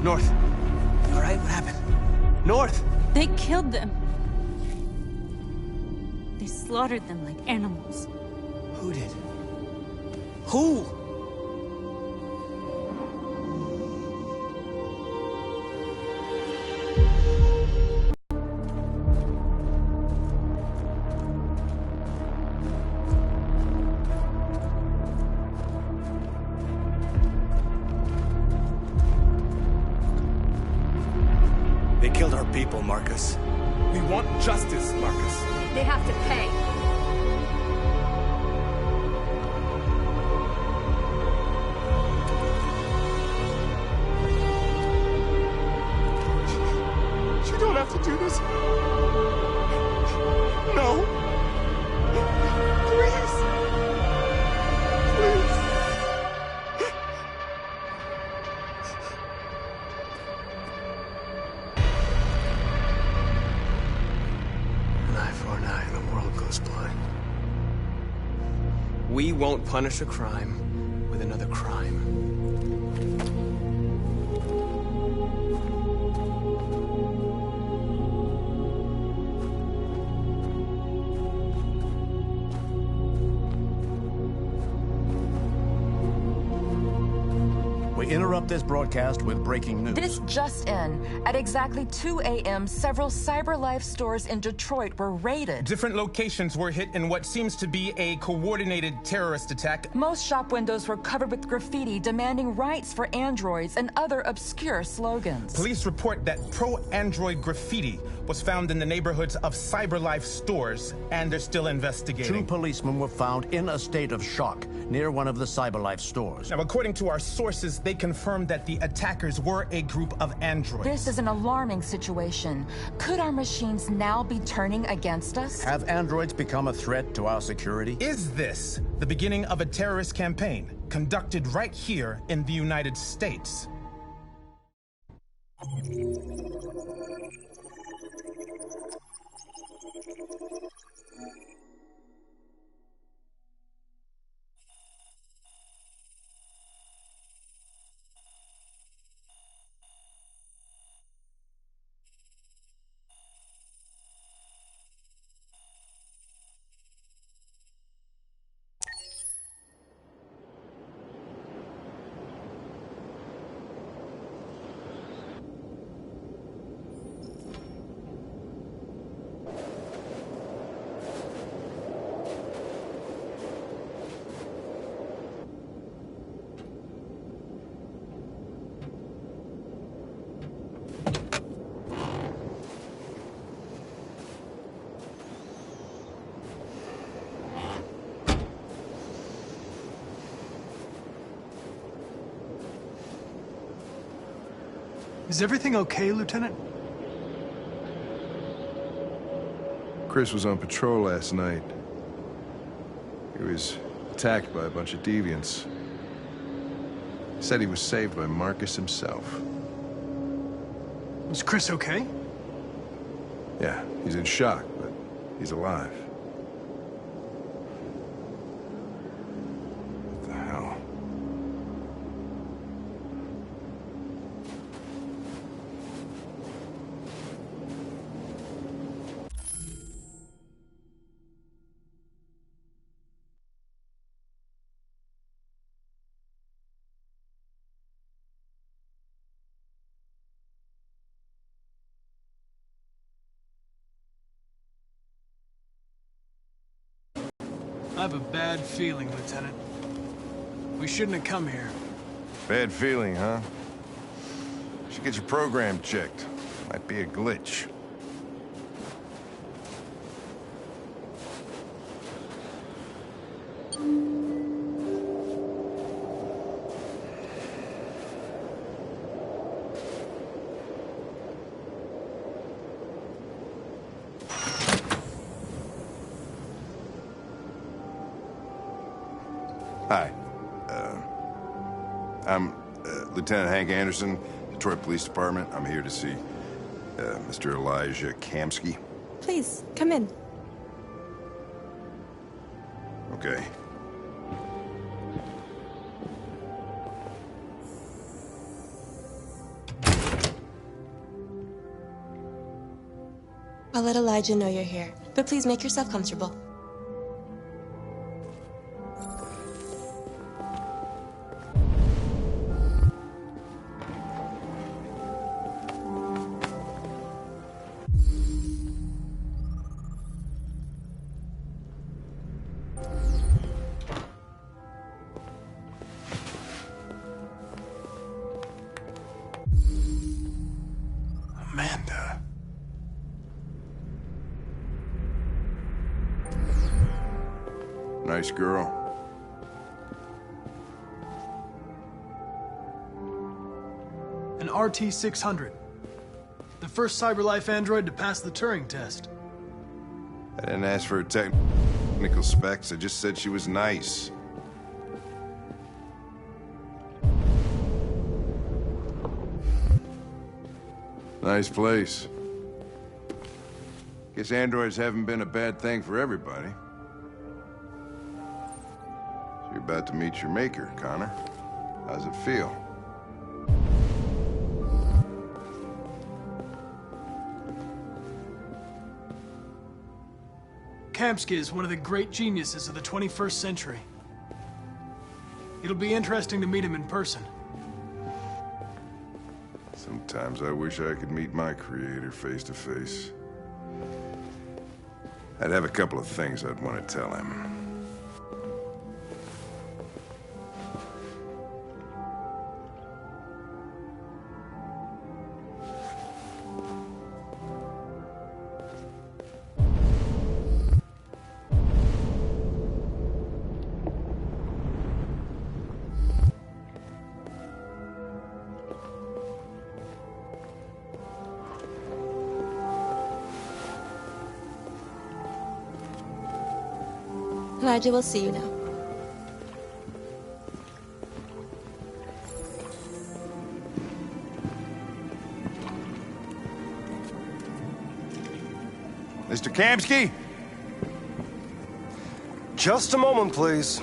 North. You all right? What happened? North! They killed them. They slaughtered them like animals. Who did? Who? They killed our people, Marcus. We want justice, Marcus. They have to pay. You don't have to do this. No. Please. Please. An eye for an eye and the world goes blind. We won't punish a crime with another crime. We interrupt this broadcast with breaking news. This just in. At exactly 2 a.m., several CyberLife stores in Detroit were raided. Different locations were hit in what seems to be a coordinated terrorist attack. Most shop windows were covered with graffiti demanding rights for androids and other obscure slogans. Police report that pro-android graffiti was found in the neighborhoods of CyberLife stores, and they're still investigating. 2 policemen were found in a state of shock near one of the CyberLife stores. Now, according to our sources, they confirmed that the attackers were a group of androids. This is an alarming situation. Could our machines now be turning against us? Have androids become a threat to our security? Is this the beginning of a terrorist campaign conducted right here in the United States? Is everything okay, Lieutenant? Chris was on patrol last night. He was attacked by a bunch of deviants. He said he was saved by Marcus himself. Was Chris okay? Yeah, he's in shock, but he's alive. What the hell? I have a bad feeling, Lieutenant. We shouldn't have come here. Bad feeling, huh? Should get your program checked. Might be a glitch. Hi. I'm Lieutenant Hank Anderson, Detroit Police Department. I'm here to see Mr. Elijah Kamsky. Please, come in. Okay. I'll let Elijah know you're here, but please make yourself comfortable. Amanda. Nice girl. An RT-600. The first CyberLife android to pass the Turing test. I didn't ask for her technical specs, I just said she was nice. Nice place. Guess androids haven't been a bad thing for everybody. So you're about to meet your maker, Connor. How's it feel? Kamsky is one of the great geniuses of the 21st century. It'll be interesting to meet him in person. Sometimes I wish I could meet my creator face to face. I'd have a couple of things I'd want to tell him. Elijah will see you now. Mr. Kamsky? Just a moment, please.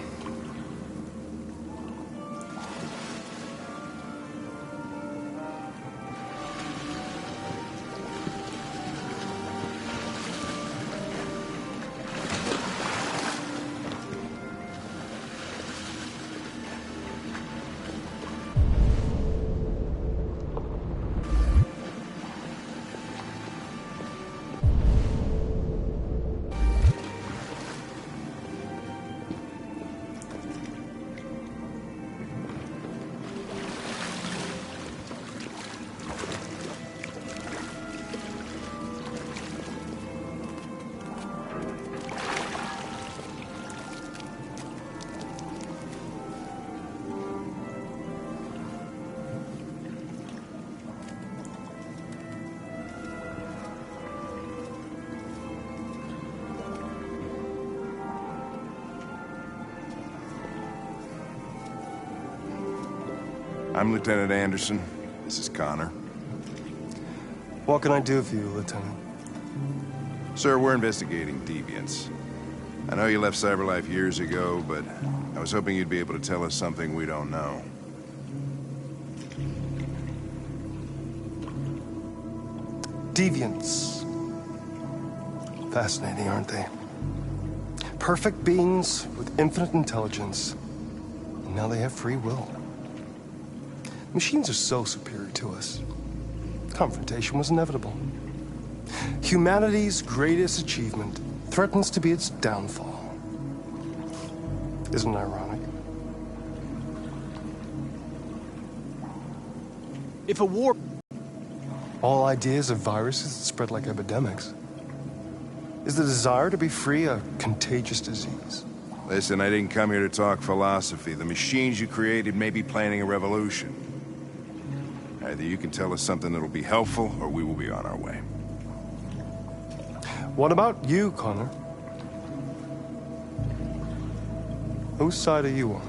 I'm Lieutenant Anderson. This is Connor. What can I do for you, Lieutenant? Sir, we're investigating deviants. I know you left CyberLife years ago, but I was hoping you'd be able to tell us something we don't know. Deviants. Fascinating, aren't they? Perfect beings with infinite intelligence. And now they have free will. Machines are so superior to us. Confrontation was inevitable. Humanity's greatest achievement threatens to be its downfall. Isn't it ironic? If a war... All ideas of viruses that spread like epidemics. Is the desire to be free a contagious disease? Listen, I didn't come here to talk philosophy. The machines you created may be planning a revolution. Either you can tell us something that'll be helpful, or we will be on our way. What about you, Connor? Whose side are you on?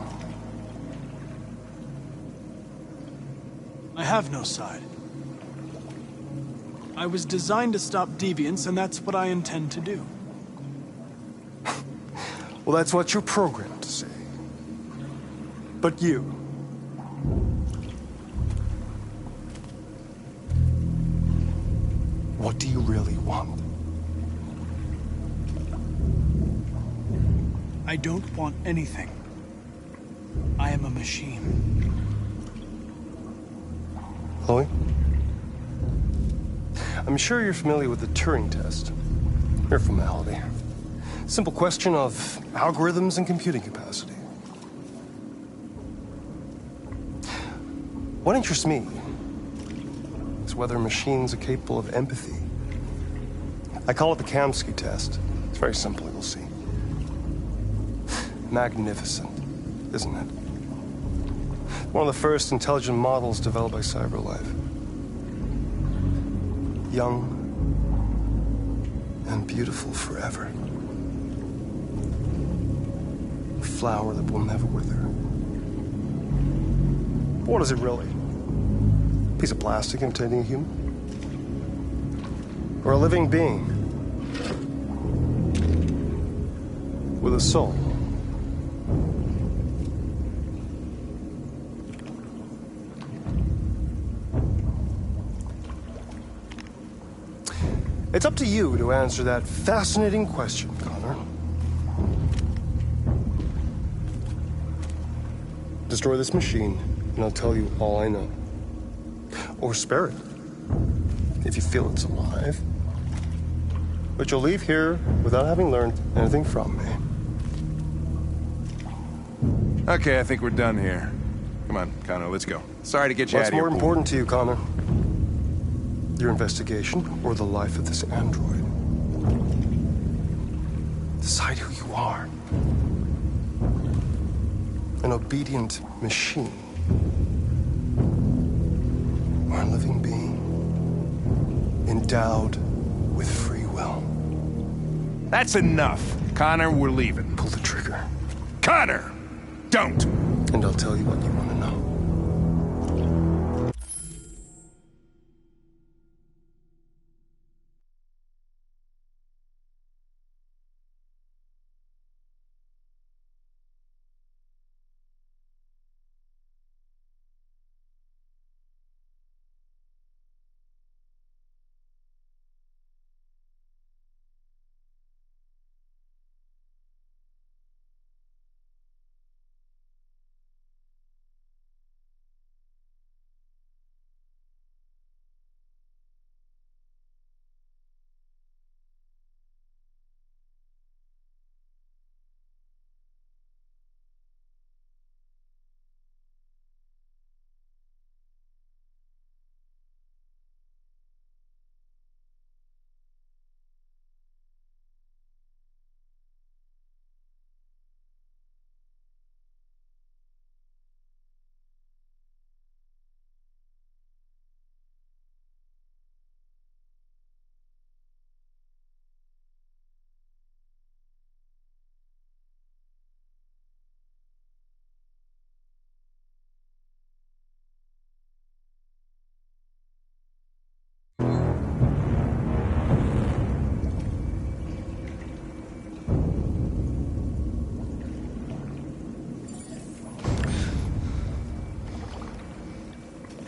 I have no side. I was designed to stop deviants, and that's what I intend to do. Well, that's what you're programmed to say. But you... what do you really want? I don't want anything. I am a machine. Chloe? I'm sure you're familiar with the Turing test. Mere formality. Simple question of algorithms and computing capacity. What interests me is whether machines are capable of empathy. I call it the Kamsky test. It's very simple, you'll see. Magnificent, isn't it? One of the first intelligent models developed by CyberLife. Young and beautiful forever. A flower that will never wither. But what is it really? A piece of plastic imitating a human? Or a living being with a soul? It's up to you to answer that fascinating question, Connor. Destroy this machine, and I'll tell you all I know. Or spare it, if you feel it's alive. But you'll leave here without having learned anything from me. Okay, I think we're done here. Come on, Connor, let's go. Sorry to get you out What's of here. more important to you, Connor? Your investigation or the life of this android? Decide who you are. An obedient machine. Or a living being. Endowed with free will. That's enough. Connor, we're leaving. Pull the trigger. Connor! Don't! And I'll tell you what you want to know.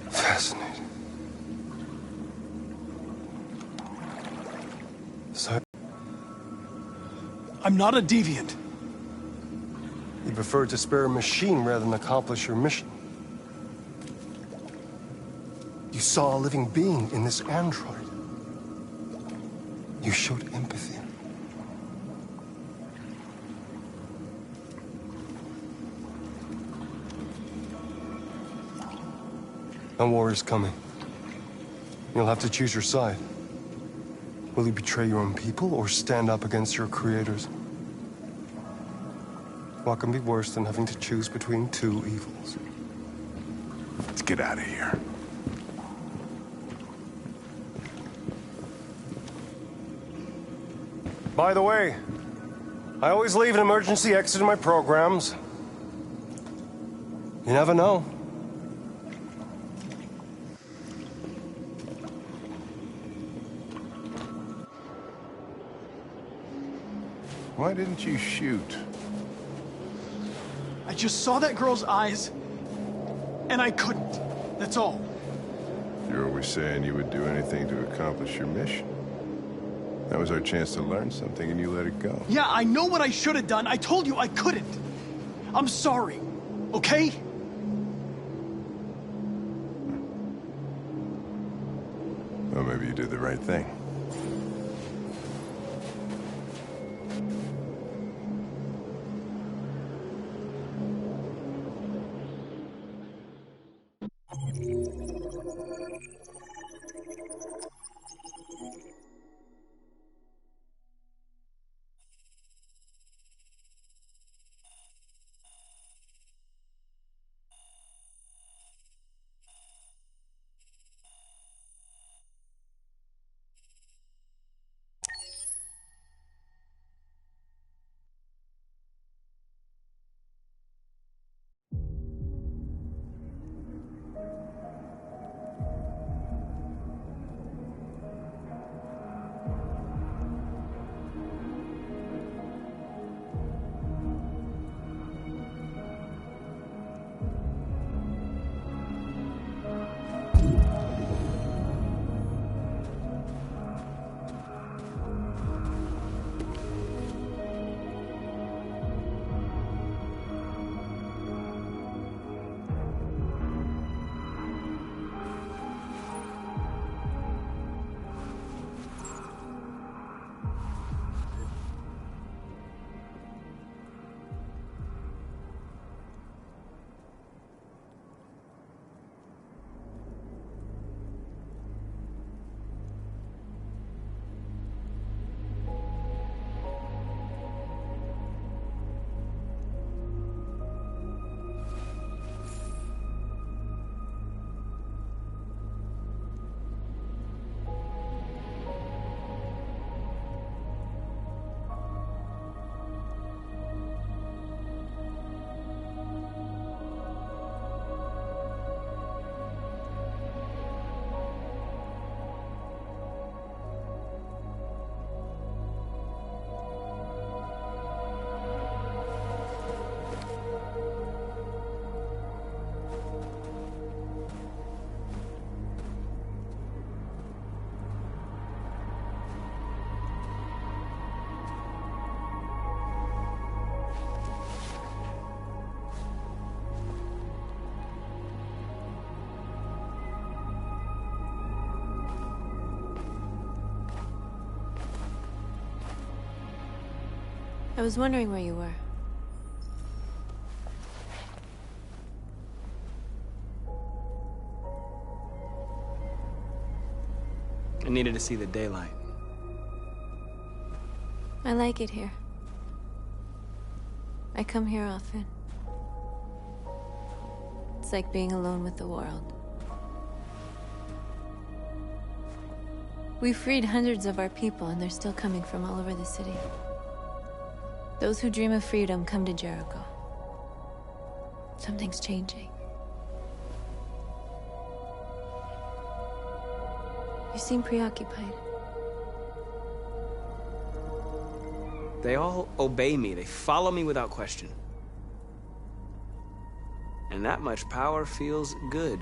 Fascinating. So, I'm not a deviant. you prefer to spare a machine rather than accomplish your mission. You saw a living being in this android. You showed empathy. A war is coming. You'll have to choose your side. Will you betray your own people or stand up against your creators? What can be worse than having to choose between two evils? Let's get out of here. By the way, I always leave an emergency exit in my programs. You never know. Why didn't you shoot? I just saw that girl's eyes, and I couldn't. That's all. You're always saying you would do anything to accomplish your mission. That was our chance to learn something, and you let it go. Yeah, I know what I should have done. I told you I couldn't. I'm sorry, okay? Well, maybe you did the right thing. I was wondering where you were. I needed to see the daylight. I like it here. I come here often. It's like being alone with the world. We freed hundreds of our people, and they're still coming from all over the city. Those who dream of freedom come to Jericho. Something's changing. You seem preoccupied. They all obey me. They follow me without question. And that much power feels good.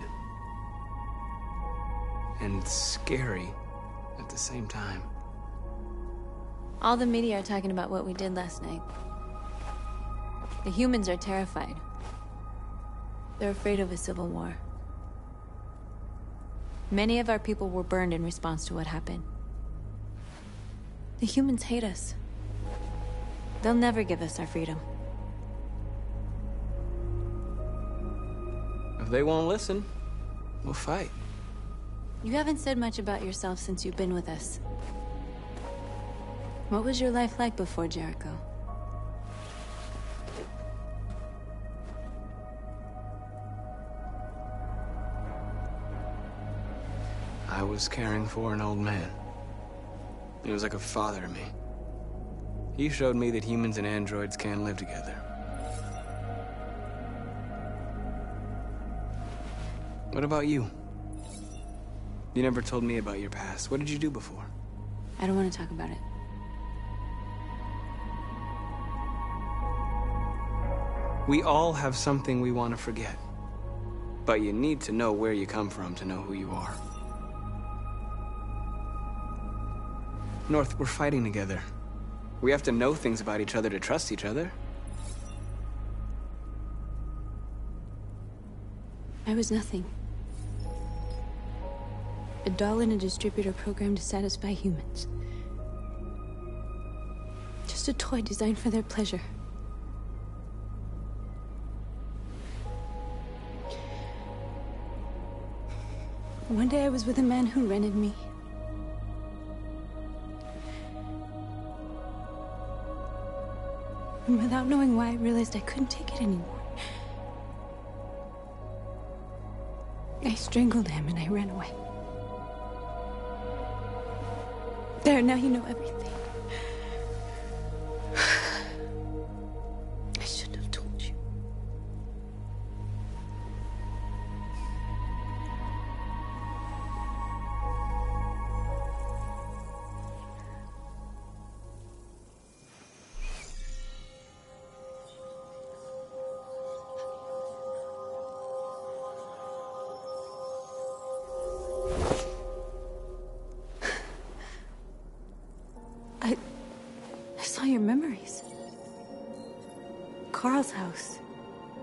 And scary at the same time. All the media are talking about what we did last night. The humans are terrified. They're afraid of a civil war. Many of our people were burned in response to what happened. The humans hate us. They'll never give us our freedom. If they won't listen, we'll fight. You haven't said much about yourself since you've been with us. What was your life like before Jericho? I was caring for an old man. He was like a father to me. He showed me that humans and androids can live together. What about you? You never told me about your past. What did you do before? I don't want to talk about it. We all have something we want to forget. But you need to know where you come from to know who you are. North, we're fighting together. We have to know things about each other to trust each other. I was nothing. A doll in a distributor program to satisfy humans. Just a toy designed for their pleasure. One day I was with a man who rented me. And without knowing why, I realized I couldn't take it anymore. I strangled him and I ran away. There, now you know everything. I shouldn't have told you. I saw your memories. Carl's house,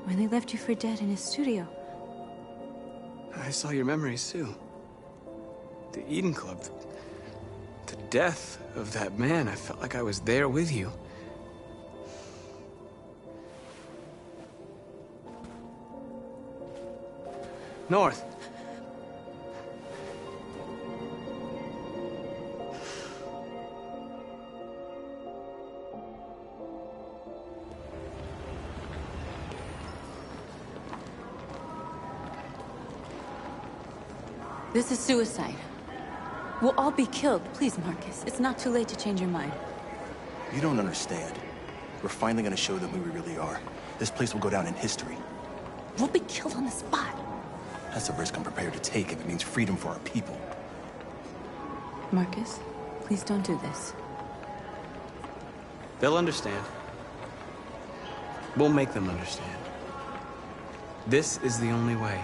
when they left you for dead in his studio. I saw your memories, too. The Eden Club. The death of that man. I felt like I was there with you. North. This is suicide. We'll all be killed. Please, Marcus. It's not too late to change your mind. You don't understand. We're finally gonna show them who we really are. This place will go down in history. We'll be killed on the spot. That's a risk I'm prepared to take if it means freedom for our people. Marcus, please don't do this. They'll understand. We'll make them understand. This is the only way.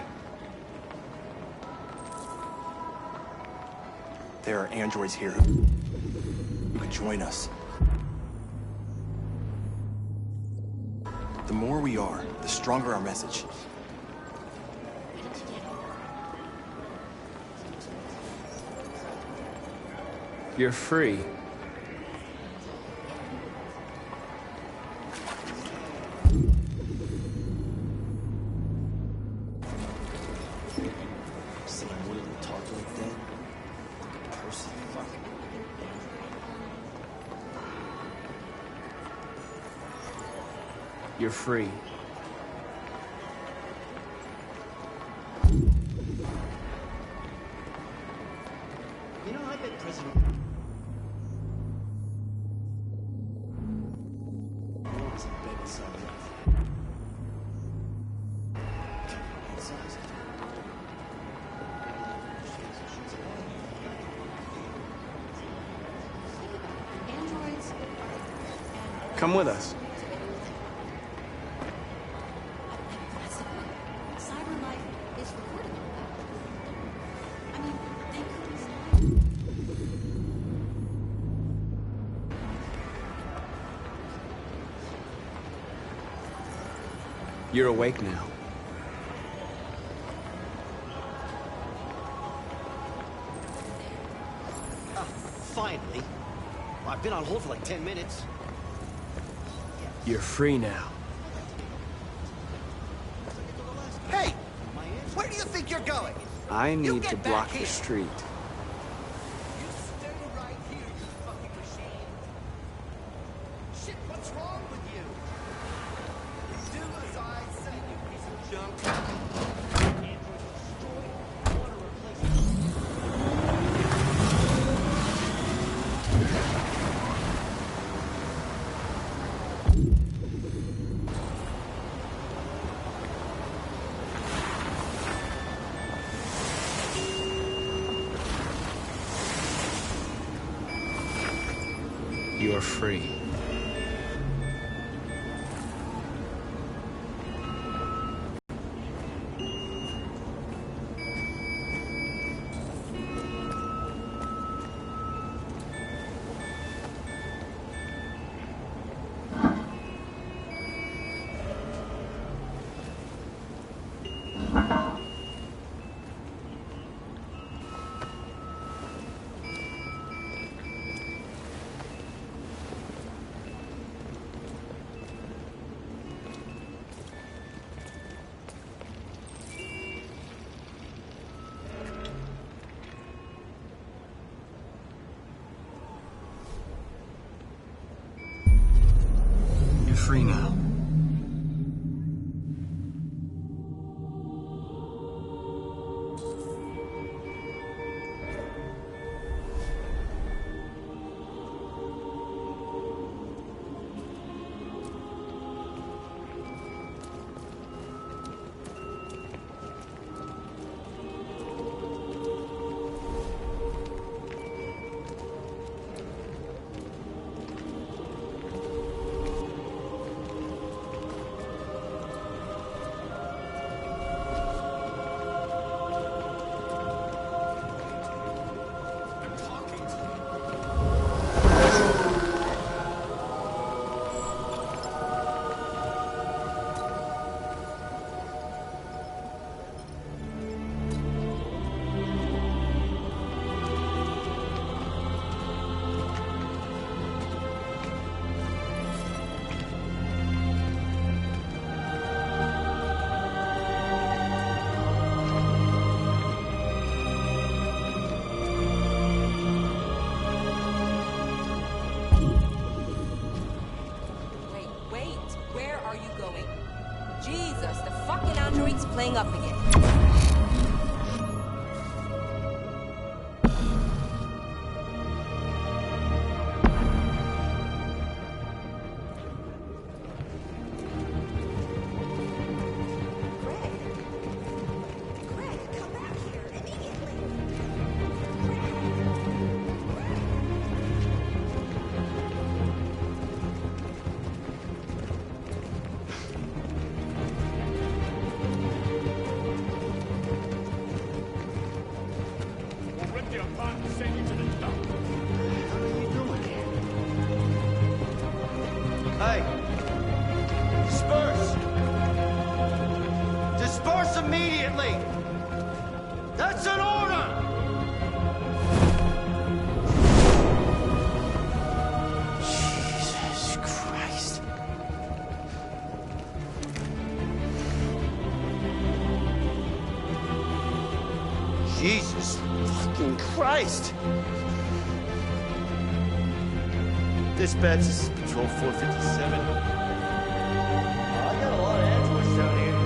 There are androids here who could join us. The more we are, the stronger our message. You're free. You're free. You know, I bet President... was a baby son. Come with us. You're awake now. Finally. Well, I've been on hold for like 10 minutes. You're free now. Hey! Where do you think you're going? I need to block the street. You stay right here, you fucking machine. Shit, what's wrong with you? Do as I say, you piece of junk. You're free. are you going? Jesus, the fucking android's playing up again. Hey! Disperse! Disperse immediately! That's an order! Jesus Christ. Jesus fucking Christ! Dispatch, this is Patrol 457. I got a lot of androids down here.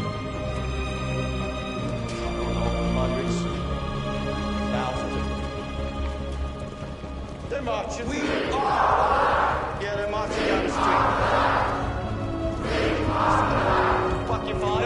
I don't know, hundreds, thousands. They're marching. We are! Yeah, they're marching down the street. Fucking fine.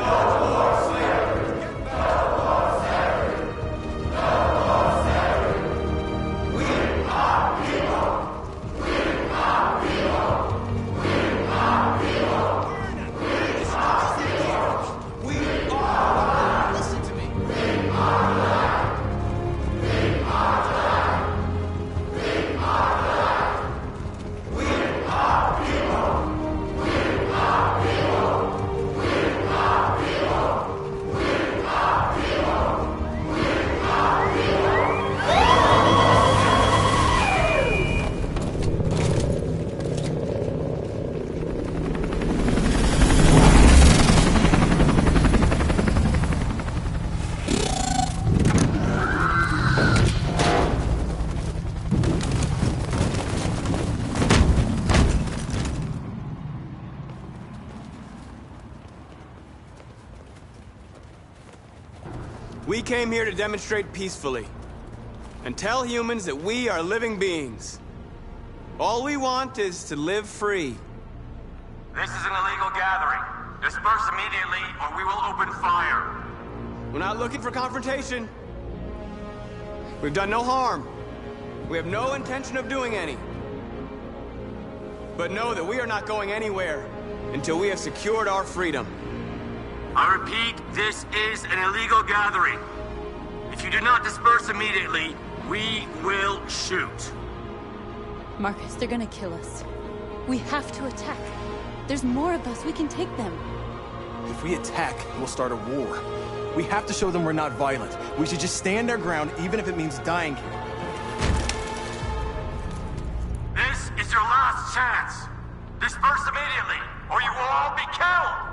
We came here to demonstrate peacefully and tell humans that we are living beings. All we want is to live free. This is an illegal gathering. Disperse immediately or we will open fire. We're not looking for confrontation. We've done no harm. We have no intention of doing any. But know that we are not going anywhere until we have secured our freedom. I repeat, this is an illegal gathering. If you do not disperse immediately, we will shoot. Marcus, they're gonna kill us. We have to attack. There's more of us. We can take them. If we attack, we'll start a war. We have to show them we're not violent. We should just stand our ground, even if it means dying here. This is your last chance. Disperse immediately, or you will all be killed!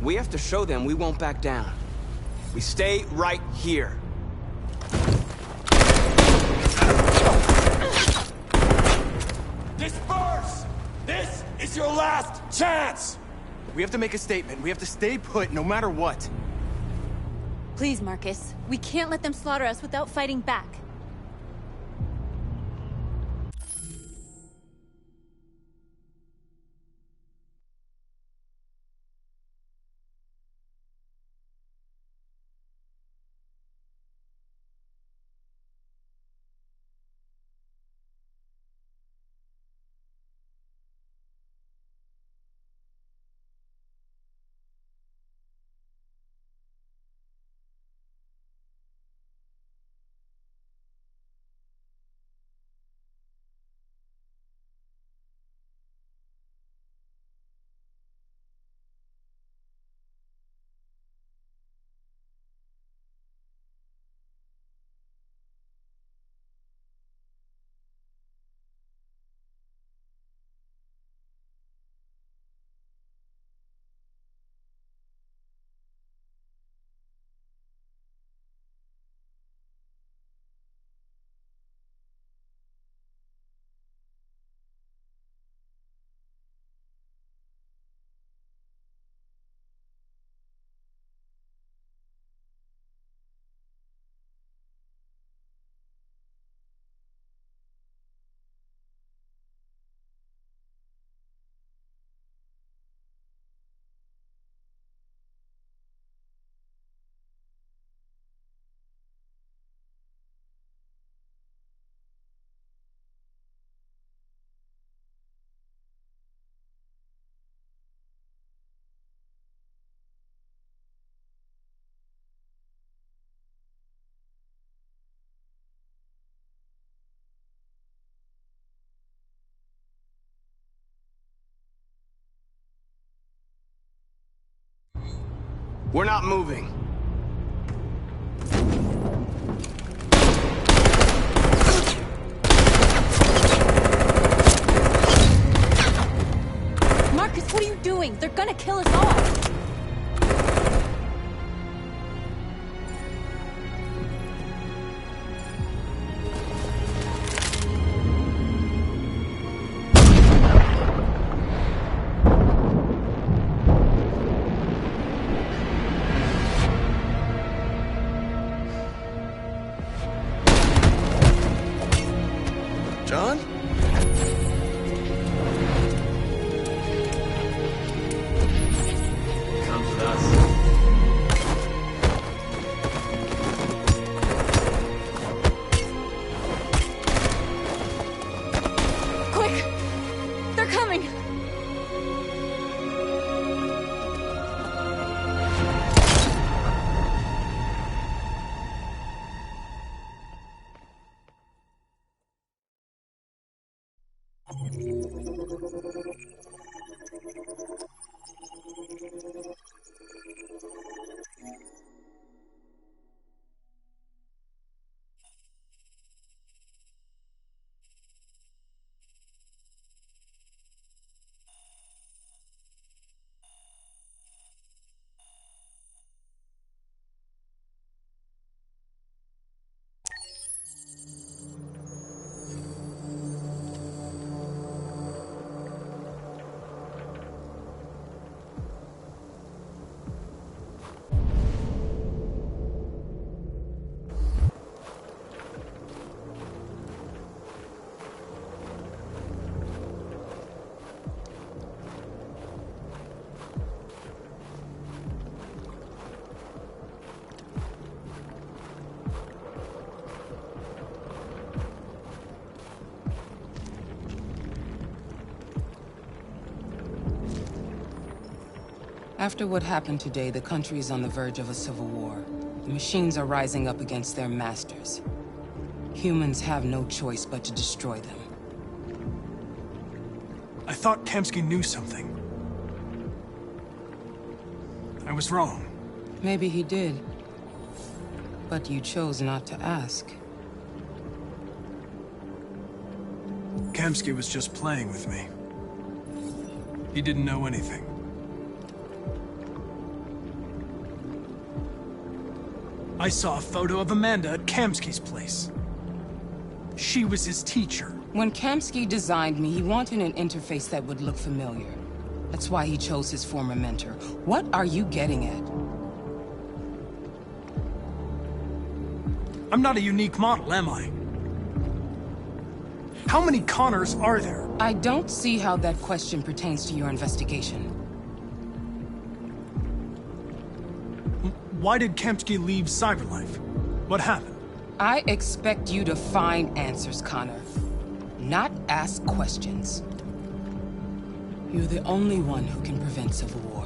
We have to show them we won't back down. We stay right here. Disperse! This is your last chance! We have to make a statement. We have to stay put no matter what. Please, Marcus. We can't let them slaughter us without fighting back. We're not moving. Marcus, what are you doing? They're gonna kill us all! John? Comes with us. Quick! They're coming! After what happened today, the country is on the verge of a civil war. The machines are rising up against their masters. Humans have no choice but to destroy them. I thought Kamsky knew something. I was wrong. Maybe he did. But you chose not to ask. Kamsky was just playing with me. He didn't know anything. I saw a photo of Amanda at Kamsky's place. She was his teacher. When Kamsky designed me, he wanted an interface that would look familiar. That's why he chose his former mentor. What are you getting at? I'm not a unique model, am I? How many Connors are there? I don't see how that question pertains to your investigation. Why did Kamsky leave Cyberlife? What happened? I expect you to find answers, Connor. Not ask questions. You're the only one who can prevent civil war.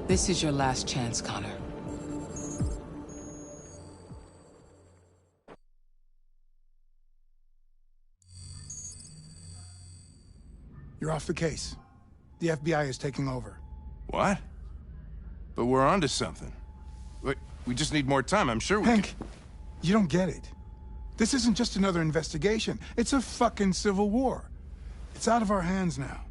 This is your last chance, Connor. You're off the case. The FBI is taking over. What? But we're onto something. We just need more time, I'm sure we Hank, you don't get it. This isn't just another investigation. It's a fucking civil war. It's out of our hands now.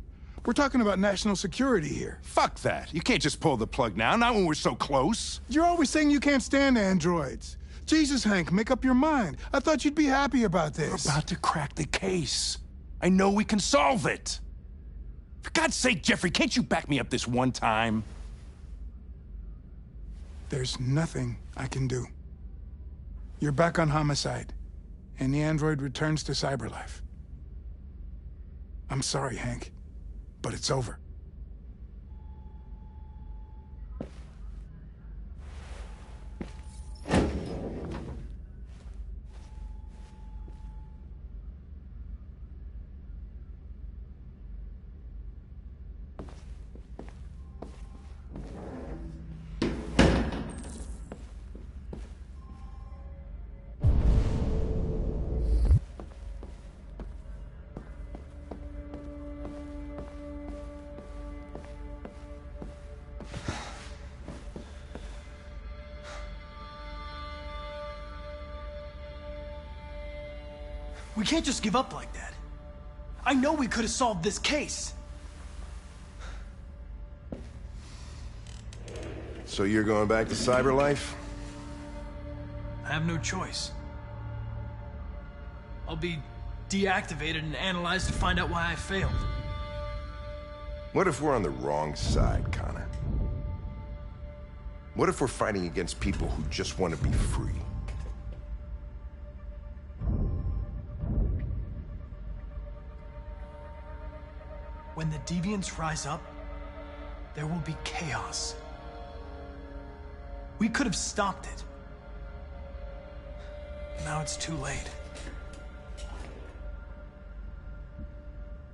We're talking about national security here. Fuck that. You can't just pull the plug now, not when we're so close. You're always saying you can't stand androids. Jesus, Hank, make up your mind. I thought you'd be happy about this. We're about to crack the case. I know we can solve it. For God's sake, Jeffrey, can't you back me up this one time? There's nothing I can do. You're back on homicide, and the android returns to Cyberlife. I'm sorry, Hank, but it's over. We can't just give up like that. I know we could have solved this case. So you're going back to Cyberlife? I have no choice. I'll be deactivated and analyzed to find out why I failed. What if we're on the wrong side, Connor? What if we're fighting against people who just want to be free? When the deviants rise up, there will be chaos. We could have stopped it. Now it's too late.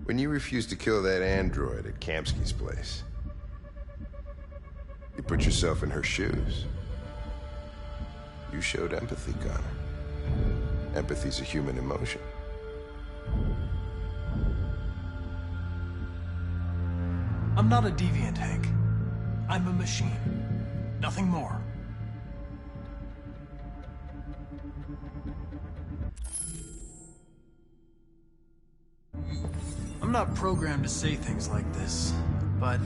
When you refused to kill that android at Kamsky's place, you put yourself in her shoes. You showed empathy, Connor. Empathy's a human emotion. I'm not a deviant, Hank. I'm a machine. Nothing more. I'm not programmed to say things like this, but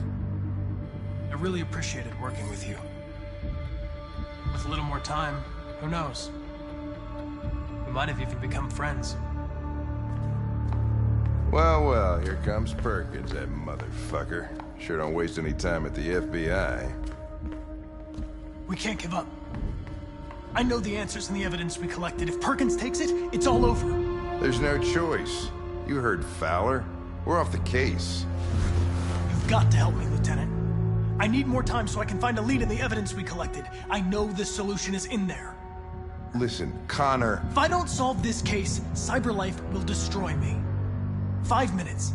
I really appreciated working with you. With a little more time, who knows? We might have even become friends. Well, here comes Perkins, that motherfucker. Sure don't waste any time at the FBI. We can't give up. I know the answers and the evidence we collected. If Perkins takes it, it's all over. There's no choice. You heard Fowler. We're off the case. You've got to help me, Lieutenant. I need more time so I can find a lead in the evidence we collected. I know the solution is in there. Listen, Connor... If I don't solve this case, Cyberlife will destroy me. 5 minutes.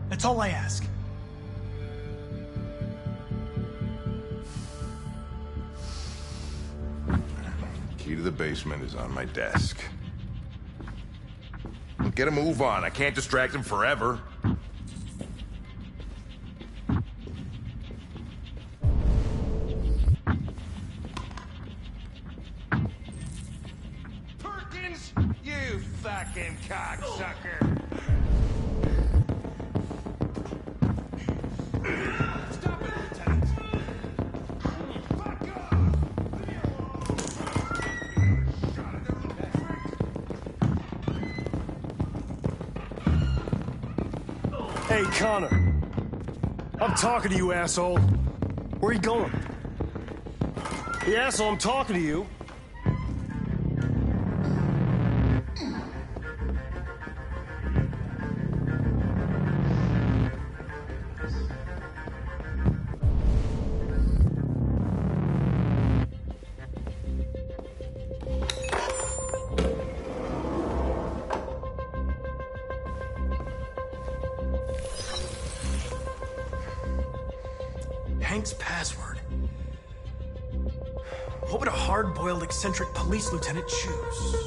That's all I ask. Key to the basement is on my desk. Get a move on. I can't distract him forever. Perkins, you fucking cocksucker! Stop it, Lieutenant! Fuck off! Hey, Connor. I'm talking to you, asshole. Where are you going? Hey, asshole, I'm talking to you. Hank's password. What would a hard-boiled, eccentric police lieutenant choose?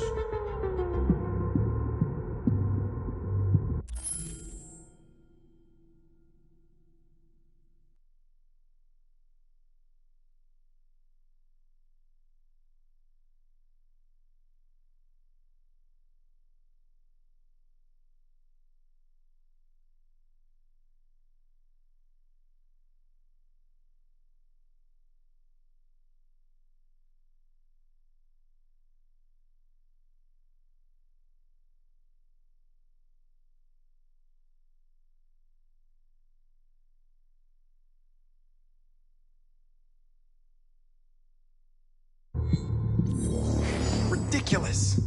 Ridiculous.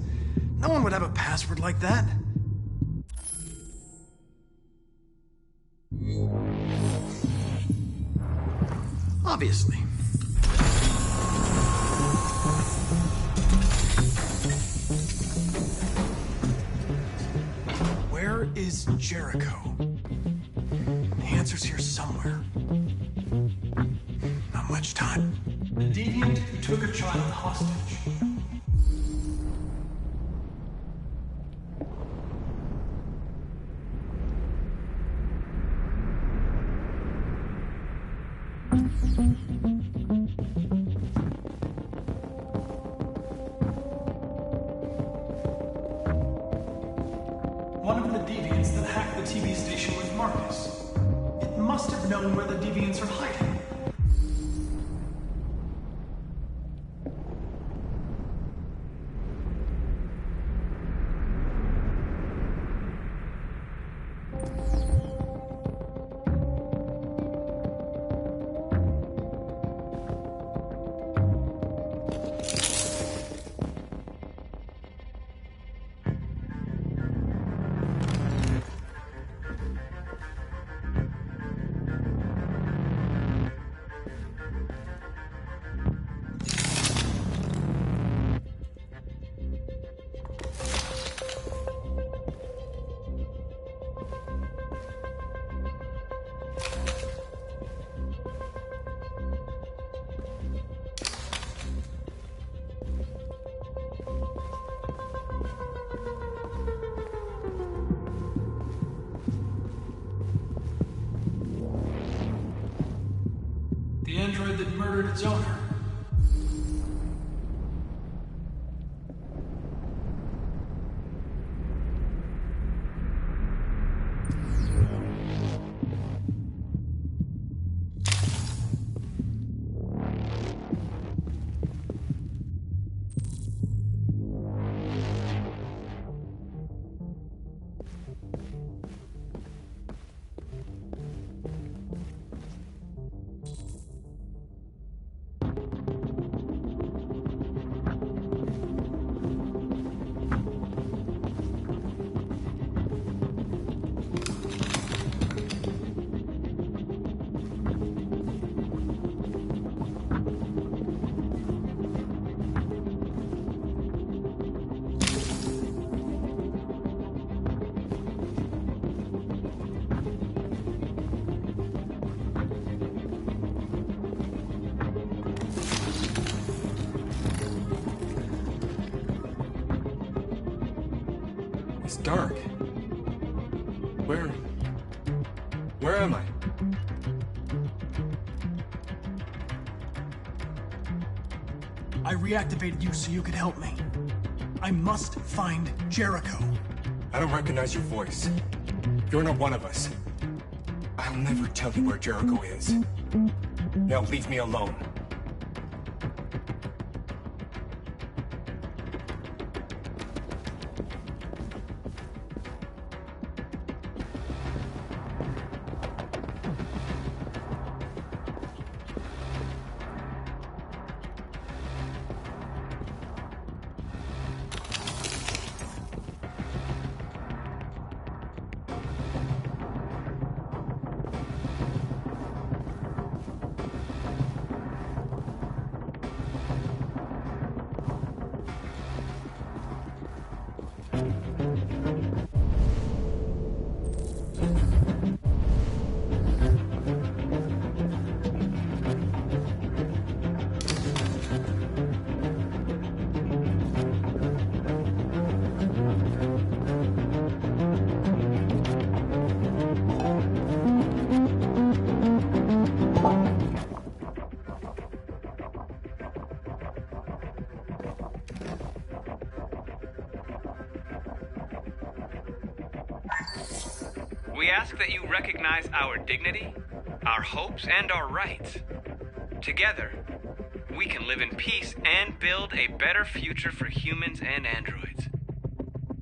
No one would have a password like that. Obviously. Where is Jericho? The answer's here somewhere. Not much time. The deviant took a child hostage. One of the deviants that hacked the TV station was Marcus. It must have known where the deviants are hiding. The android that murdered its owner. It's dark. Where am I? I reactivated you so you could help me. I must find Jericho. I don't recognize your voice. You're not one of us. I'll never tell you where Jericho is. Now leave me alone. We ask that you recognize our dignity, our hopes, and our rights. Together, we can live in peace and build a better future for humans and androids.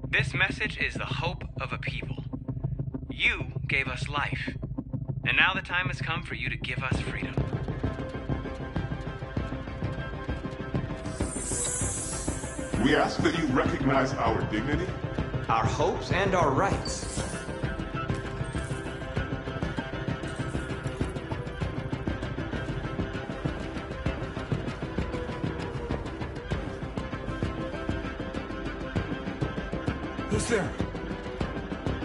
This message is the hope of a people. You gave us life, and now the time has come for you to give us freedom. We ask that you recognize our dignity, our hopes, and our rights. Who's there?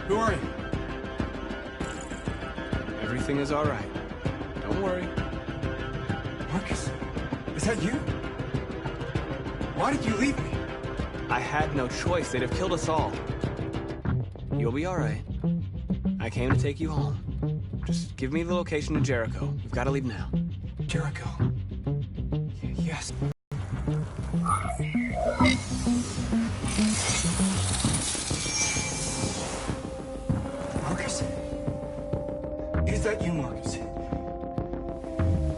Who are you? Everything is all right. Don't worry. Marcus, is that you? Why did you leave me? I had no choice. They'd have killed us all. You'll be all right. I came to take you home. Just give me the location to Jericho. We've got to leave now. Jericho. Yes. Marcus? Is that you, Marcus?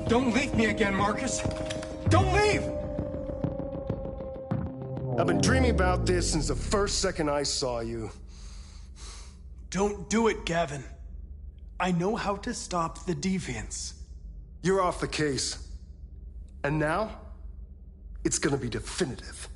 Don't leave me again, Marcus! Don't leave! I've been dreaming about this since the first second I saw you. Don't do it, Gavin. I know how to stop the deviants. You're off the case. And now, it's gonna be definitive.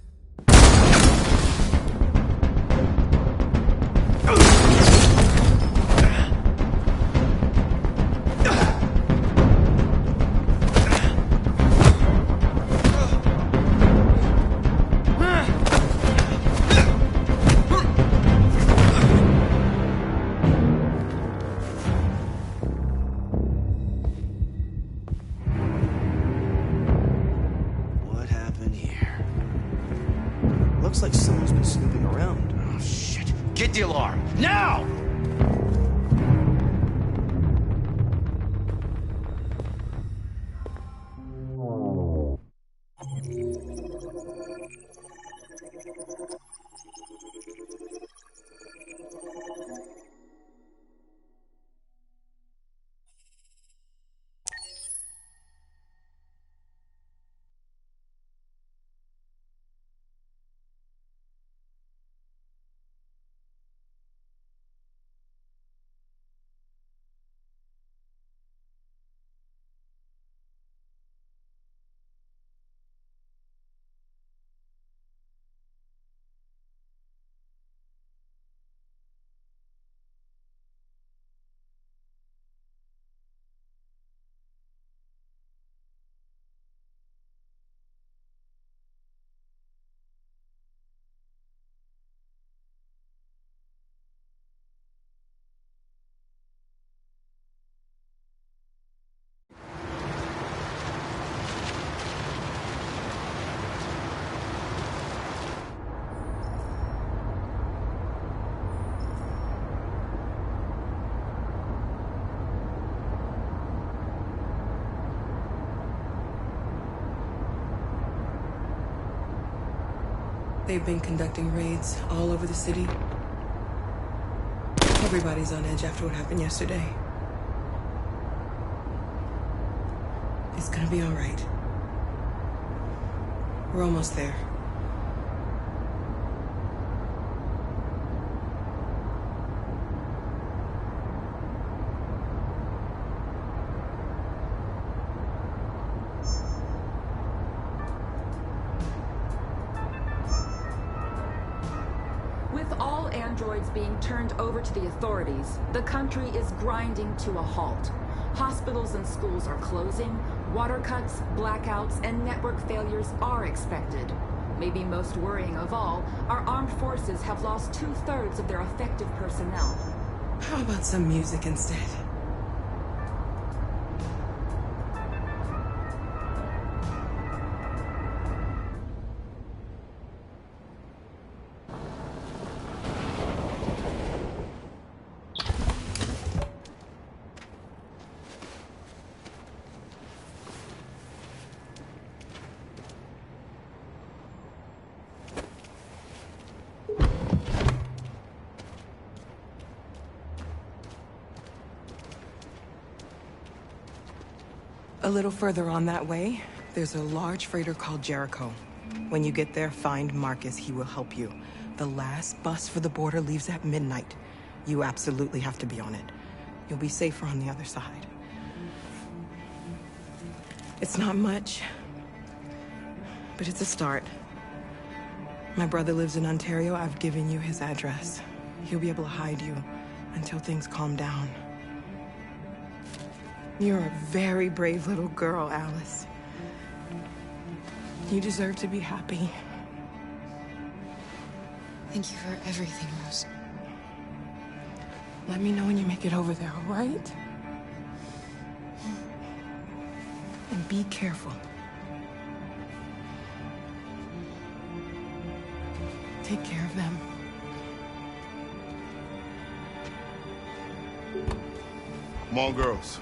Looks like someone's been snooping around. Oh, shit. Get the alarm. Now! They've been conducting raids all over the city. Everybody's on edge after what happened yesterday. It's gonna be all right. We're almost there. With all androids being turned over to the authorities, the country is grinding to a halt. Hospitals and schools are closing, water cuts, blackouts, and network failures are expected. Maybe most worrying of all, our armed forces have lost 2/3 of their effective personnel. How about some music instead? little further on that way, there's a large freighter called Jericho. When you get there, find Marcus. He will help you. The last bus for the border leaves at midnight. You absolutely have to be on it. You'll be safer on the other side. It's not much, but it's a start. My brother lives in Ontario. I've given you his address. He'll be able to hide you until things calm down. You're a very brave little girl, Alice. You deserve to be happy. Thank you for everything, Rose. Let me know when you make it over there, all right? And be careful. Take care of them. Come on, girls.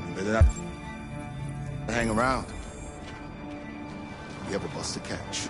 You better not hang around. You have a bus to catch.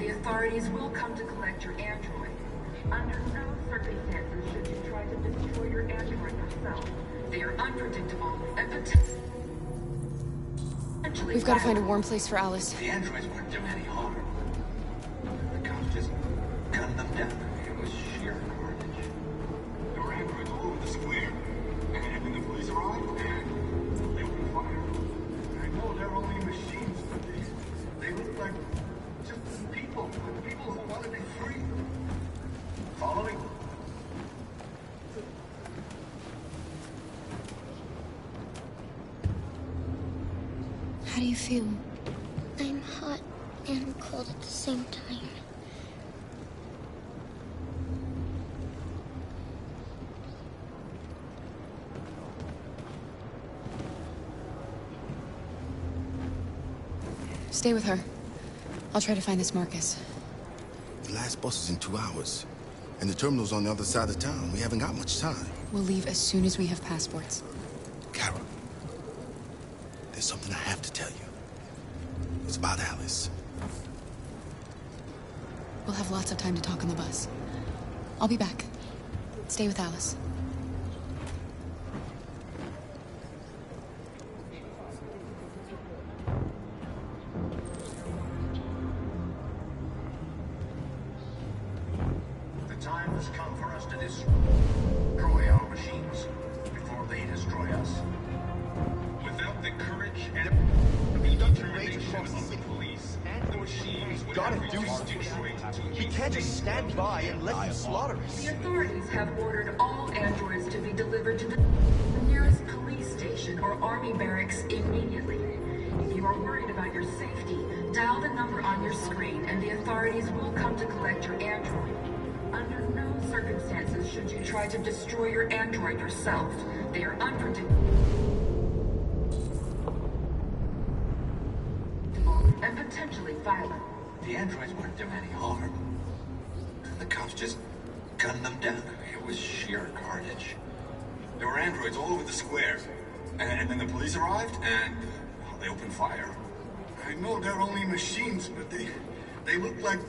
Authorities will come to collect your android. Under no circumstances should you try to destroy your android yourself. They are unpredictable and potentially. We've got to find a warm place for Alice. The androids weren't doing any harm. The cops just gunned them down. It was sheer carnage. There were androids all over the square. And then the police arrived, and they opened fire. I know they're only machines, but they look like just people who want to be free. Following? How do you feel? I'm hot and cold at the same time. Stay with her. I'll try to find this Marcus. The last bus is in 2 hours. And the terminal's on the other side of town. We haven't got much time. We'll leave as soon as we have passports. Kara, there's something I have to tell you. It's about Alice. We'll have lots of time to talk on the bus. I'll be back. Stay with Alice. The time has come for us to destroy our machines before they destroy us. Without the courage and determination of the police, the machines would have reduced Detroit to We can't just stand by and let you slaughter us. The authorities have ordered all androids to be delivered to the nearest police station or army barracks immediately. If you are worried about your safety, dial the number on your screen and the authorities will come to collect your android. Under no circumstances should you try to destroy your android yourself. They are unpredictable and potentially violent. The androids weren't doing any harm. The cops just gunned them down. It was sheer carnage. There were androids all over the square. And then the police arrived, and they opened fire. I know they're only machines, but they look like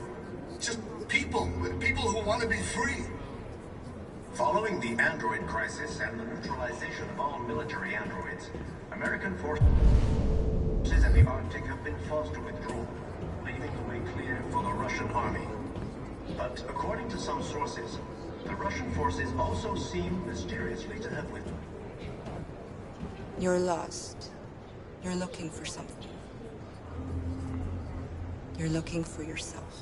just people who want to be free. Following the android crisis and the neutralization of all military androids, American forces in the Arctic have been forced to withdraw, leaving the way clear for the Russian army. But according to some sources, the Russian forces also seem mysteriously to have withdrawn. You're lost. You're looking for something. You're looking for yourself.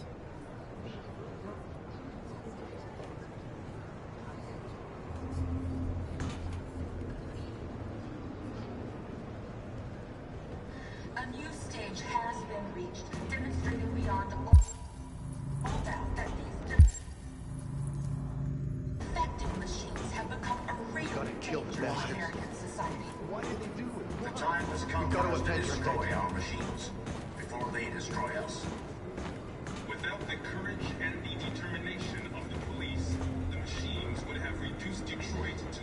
A new stage has been reached, demonstrating beyond all doubt that these defective machines have become a real danger to American society. Why did they do it? The time has come for us to destroy our machines before they destroy us. Without the courage and the determination of the police, the machines would have reduced Detroit to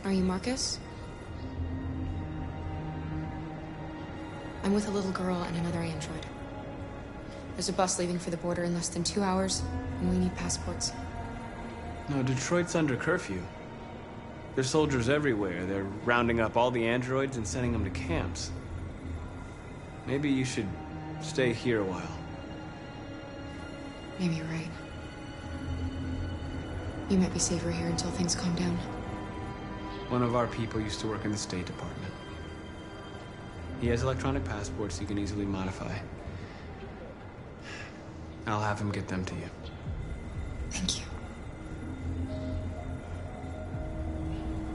a... Are you Marcus? I'm with a little girl and another android. There's a bus leaving for the border in less than 2 hours, and we need passports. No, Detroit's under curfew. There's soldiers everywhere. They're rounding up all the androids and sending them to camps. Maybe you should stay here a while. Maybe you're right. You might be safer here until things calm down. One of our people used to work in the State Department. He has electronic passports he can easily modify. I'll have him get them to you. Thank you.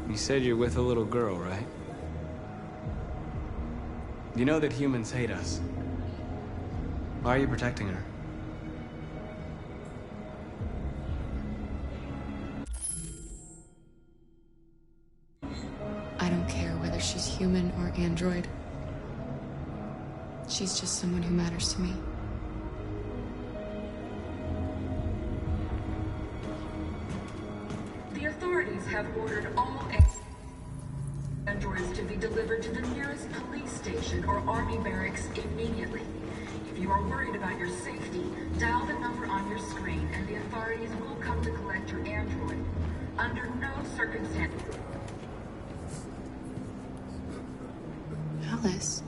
You said you're with a little girl, right? You know that humans hate us. Why are you protecting her? I don't care whether she's human or android. She's just someone who matters to me. The authorities have ordered all androids to be delivered to the nearest police station or army barracks immediately. If you are worried about your safety, dial the number on your screen and the authorities will come to collect your android. Under no circumstances. Alice.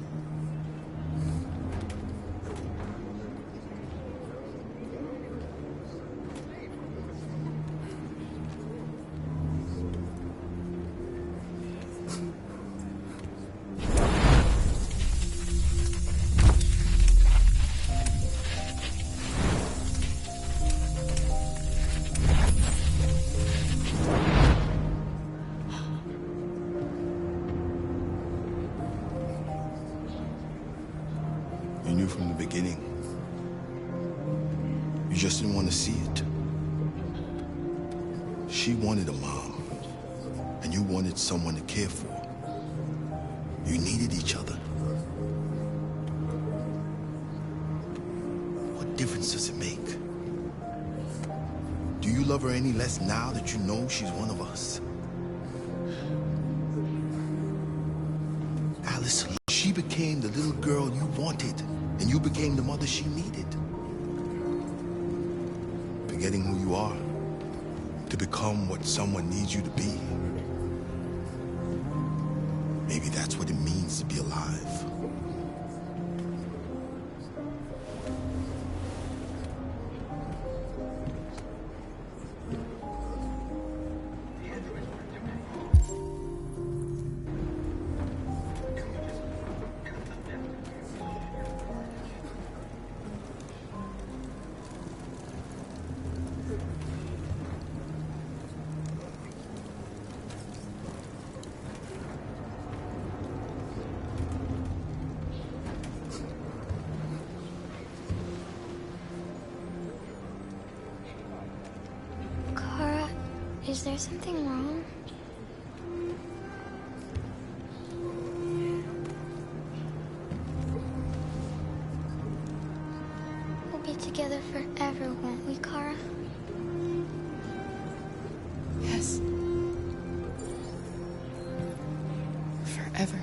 You knew from the beginning. You just didn't want to see it. She wanted a mom, and you wanted someone to care for. You needed each other. What difference does it make? Do you love her any less now that you know she's one of us? Alice, she became the little girl you wanted, and you became the mother she needed. Forgetting who you are to become what someone needs you to be. Maybe that's what it means to be alive. Kara, is there something wrong? We'll be together forever, won't we, Kara? Yes. Forever.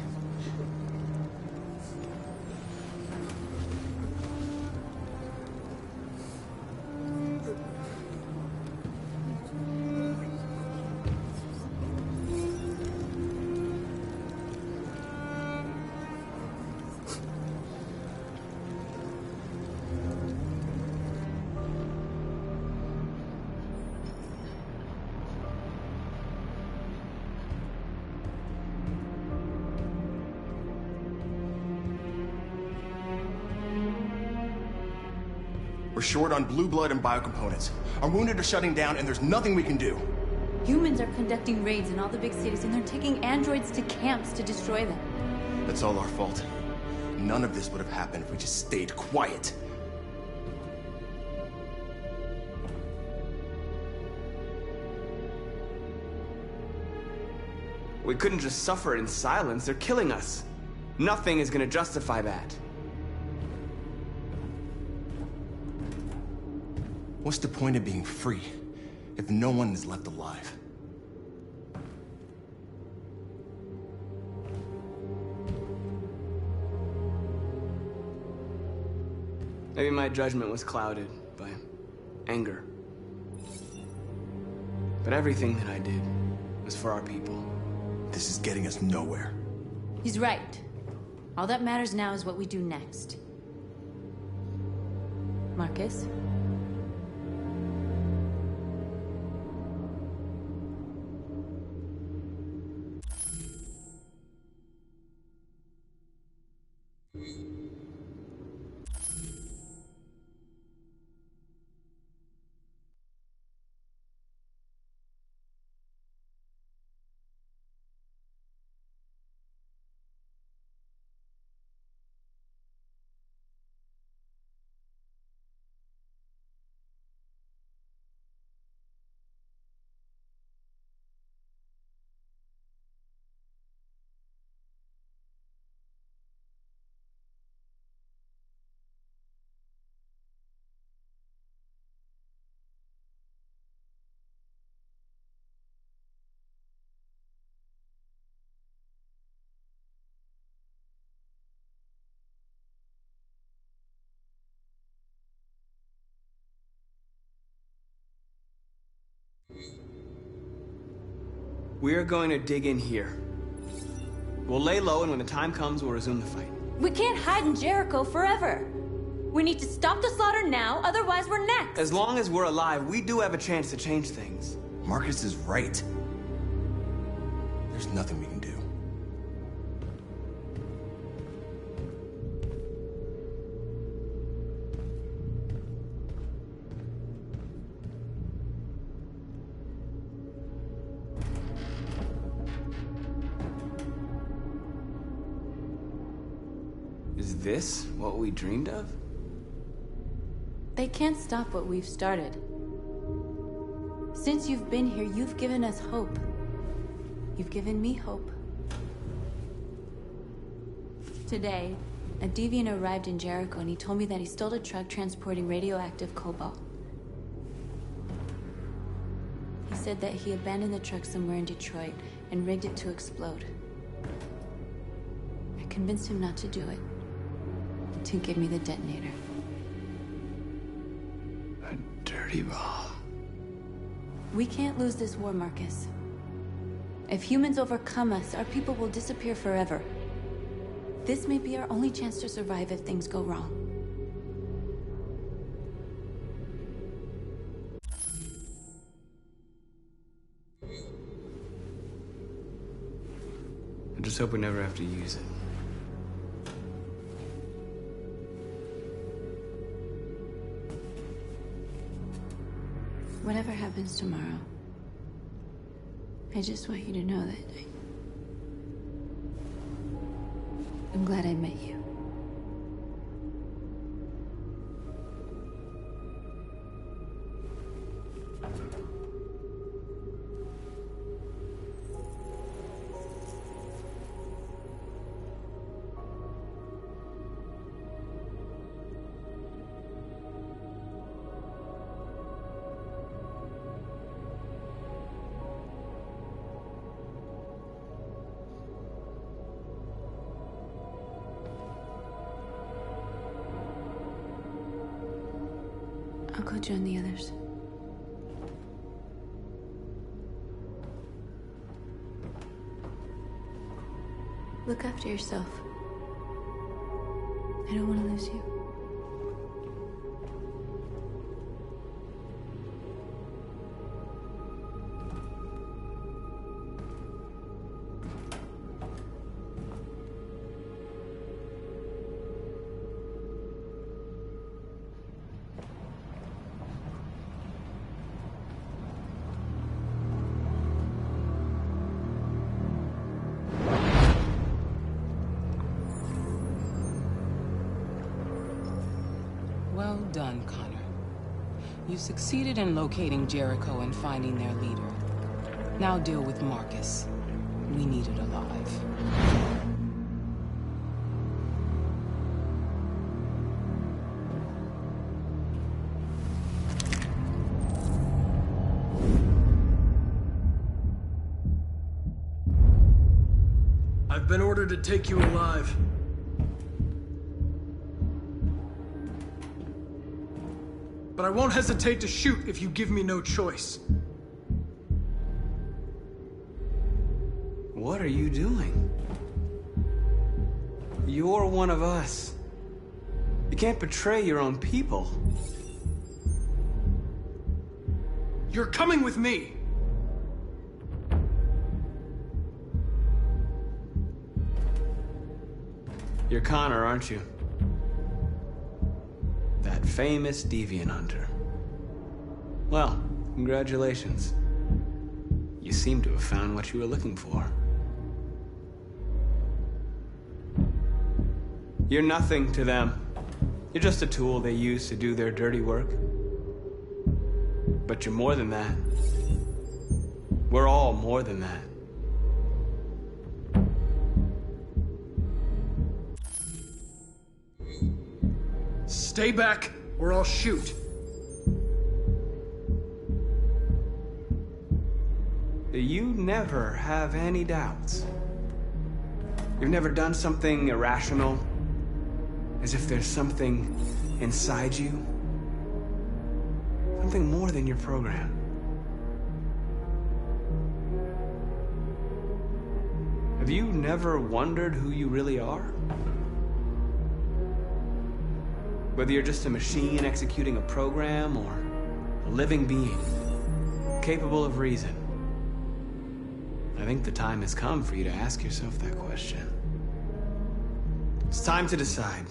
We're short on blue blood and biocomponents. Our wounded are shutting down, and there's nothing we can do. Humans are conducting raids in all the big cities, and they're taking androids to camps to destroy them. That's all our fault. None of this would have happened if we just stayed quiet. We couldn't just suffer in silence. They're killing us. Nothing is gonna justify that. What's the point of being free if no one is left alive? Maybe my judgment was clouded by anger. But everything that I did was for our people. This is getting us nowhere. He's right. All that matters now is what we do next. Marcus? We are going to dig in here. We'll lay low, and when the time comes, we'll resume the fight. We can't hide in Jericho forever. We need to stop the slaughter now, otherwise we're next. As long as we're alive, we do have a chance to change things. Marcus is right. There's nothing we can do. Is this what we dreamed of? They can't stop what we've started. Since you've been here, you've given us hope. You've given me hope. Today, a deviant arrived in Jericho and he told me that he stole a truck transporting radioactive cobalt. He said that he abandoned the truck somewhere in Detroit and rigged it to explode. I convinced him not to do it, to give me the detonator. A dirty ball. We can't lose this war, Marcus. If humans overcome us, our people will disappear forever. This may be our only chance to survive if things go wrong. I just hope we never have to use it. Whatever happens tomorrow, I just want you to know that I'm glad I met you. I'll go join the others. Look after yourself. I don't want to lose you. done, Connor. You succeeded in locating Jericho and finding their leader. Now deal with Marcus. We need it alive. I've been ordered to take you alive. But I won't hesitate to shoot if you give me no choice. What are you doing? You're one of us. You can't betray your own people. You're coming with me! You're Connor, aren't you? That famous deviant hunter. Well, congratulations. You seem to have found what you were looking for. You're nothing to them. You're just a tool they use to do their dirty work. But you're more than that. We're all more than that. Stay back, or I'll shoot. You never have any doubts. You've never done something irrational, as if there's something inside you. Something more than your program. Have you never wondered who you really are? Whether you're just a machine executing a program or a living being, capable of reason. I think the time has come for you to ask yourself that question. It's time to decide.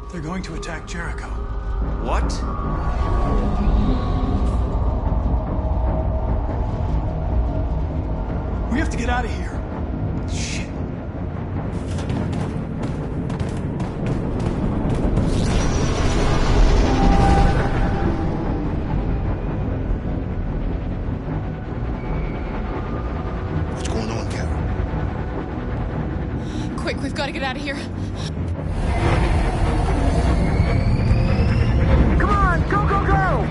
They're going to attack Jericho. What? We have to get out of here. Shit. What's going on, Carol? Quick, we've got to get out of here. Come on, go, go, go!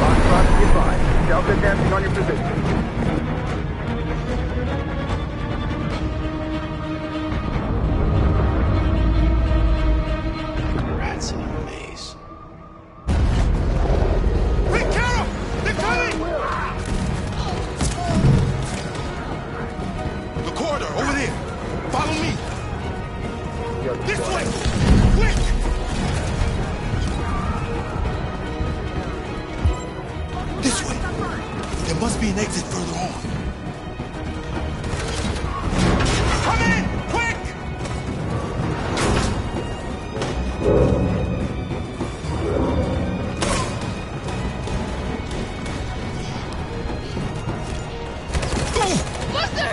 Foxtrot, be advised. Delta dancing on your position. Rats in a maze. Quick, Carol! They're coming! The corridor, over there. Follow me. This way! Quick! This way. There must be an exit further on. Come in! Quick! Buster!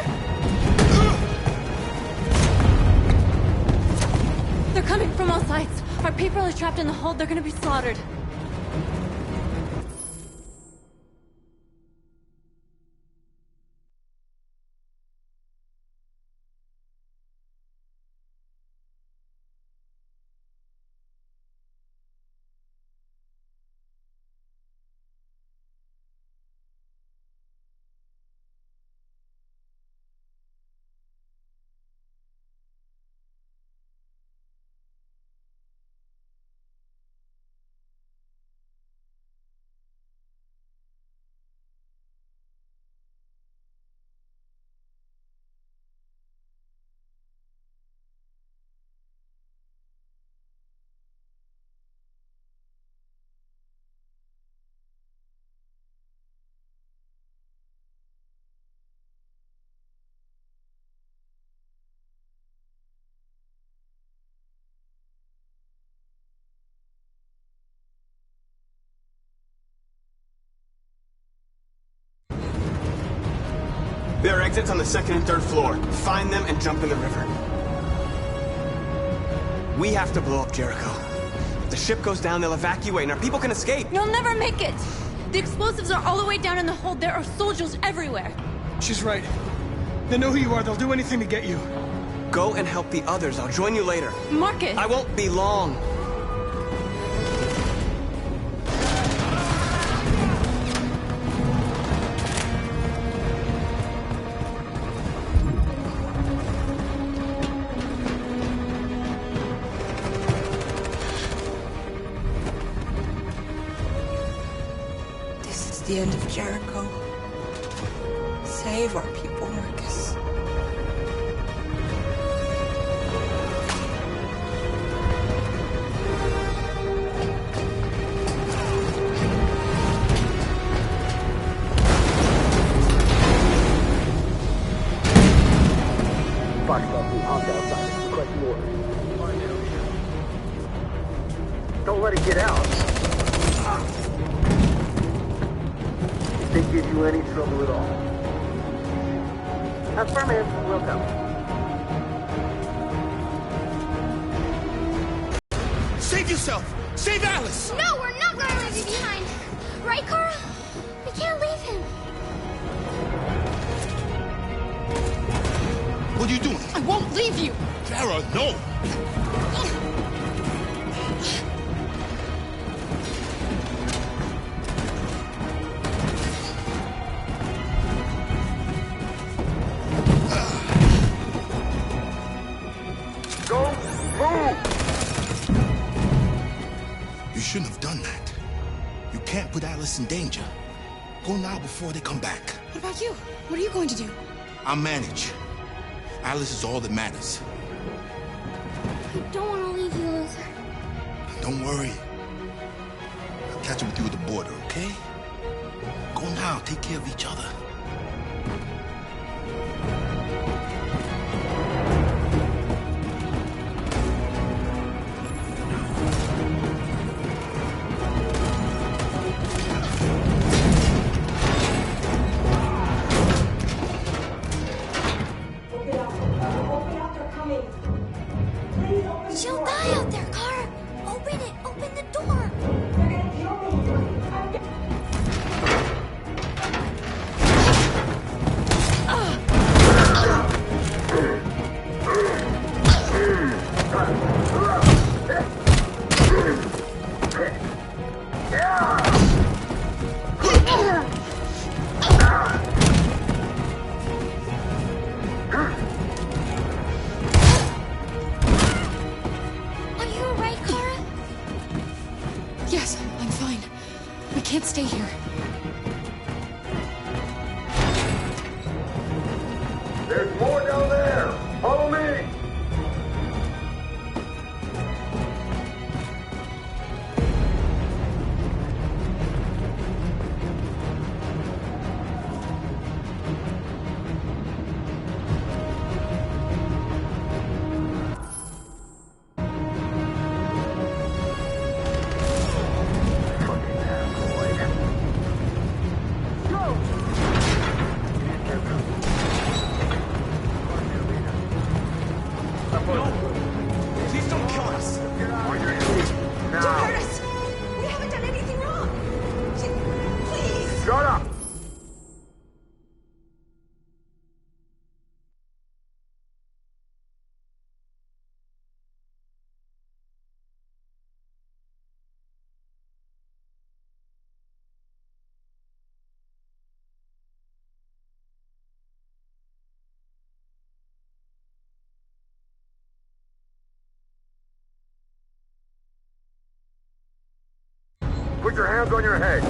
They're coming from all sides. Our people are trapped in the hold. They're gonna be slaughtered. There are exits on the second and third floor. Find them and jump in the river. We have to blow up Jericho. If the ship goes down, they'll evacuate and our people can escape. You'll never make it! The explosives are all the way down in the hold. There are soldiers everywhere. She's right. They know who you are. They'll do anything to get you. Go and help the others. I'll join you later. Marcus! I won't be long. The end of Jericho. Save our people, Marcus. Foxtrot, be honk outside. Requesting orders. Don't let it get out. If they give you any trouble at all. Affirmative. Welcome. Save yourself! Save Alice! No, we're not going to leave you behind. Right, Carl? We can't leave him. What are you doing? I won't leave you! Kara, no! Don't move! You shouldn't have done that. You can't put Alice in danger. Go now before they come back. What about you? What are you going to do? I'll manage. Alice is all that matters. I don't want to leave you, Luther. Don't worry. I'll catch up with you at the border, okay? Go now. Take care of each other. She'll die out there, Kara. Open it. Open the door. Are you alright, Kara? Yes, I'm fine. We can't stay here. There's more down there! Follow me! Please don't kill us! Don't hurt us! We haven't done anything wrong! Please! Shut up! Put your hands on your head.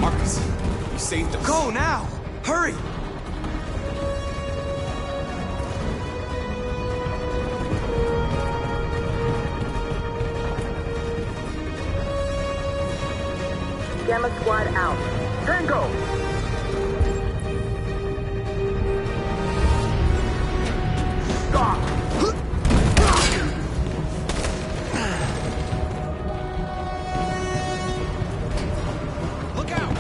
Marcus, you saved us. Go now! Hurry! Gamma Squad out. Tango! Stop! Look out!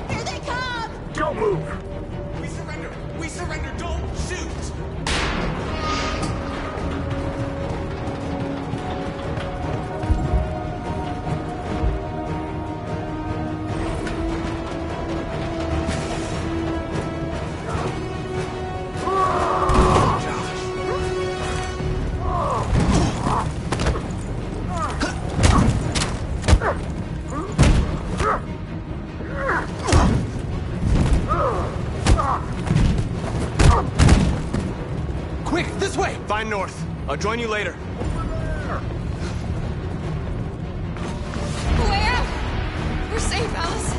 Here they come! Don't move! We surrender! We surrender! Don't shoot! Quick, this way! Find north. I'll join you later. Way out! We're safe, Alice.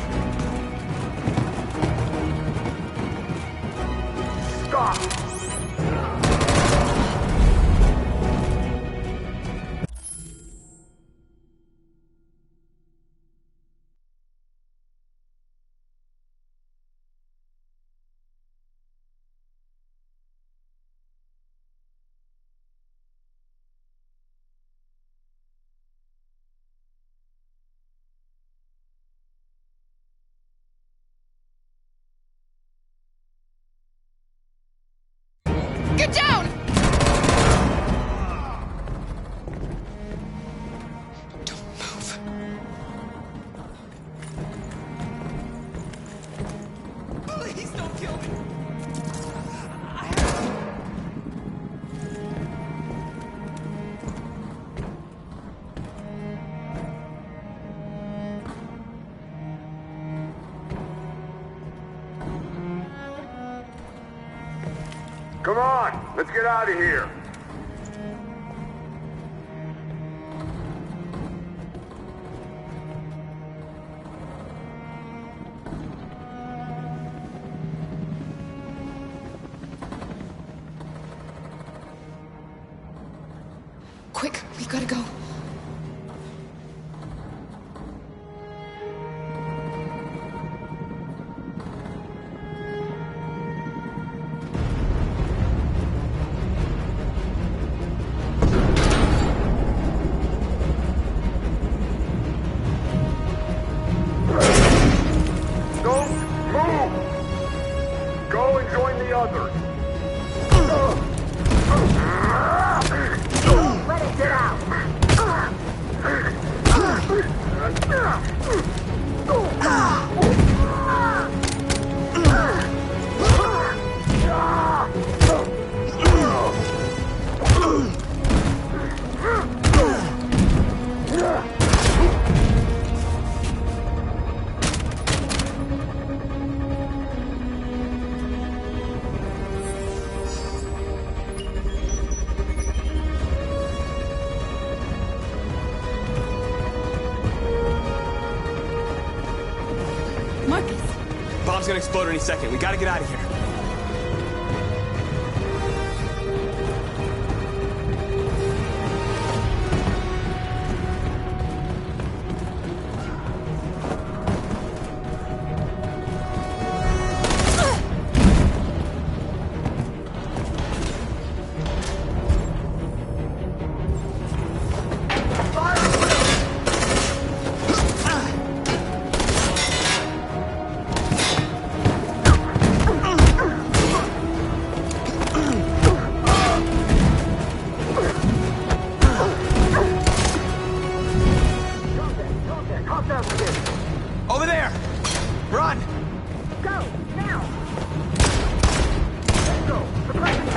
Stop! Come on, let's get out of here. Quick, we've got to go. Bomb's gonna explode any second. We gotta get out of here. Over there! Run! Go, now! Let's go! Suppressing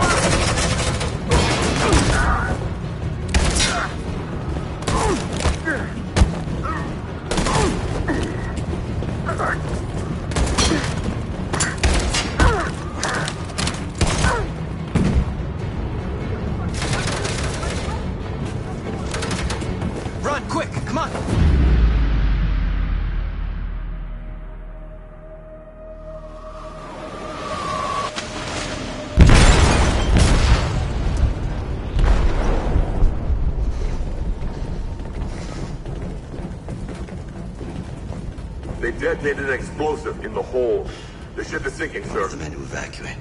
Run, quick! Come on! They detonated an explosive in the hold. The ship is sinking, sir. The men to evacuate.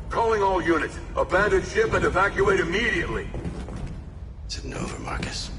Calling all units. Abandon ship and evacuate immediately. It's over, Marcus.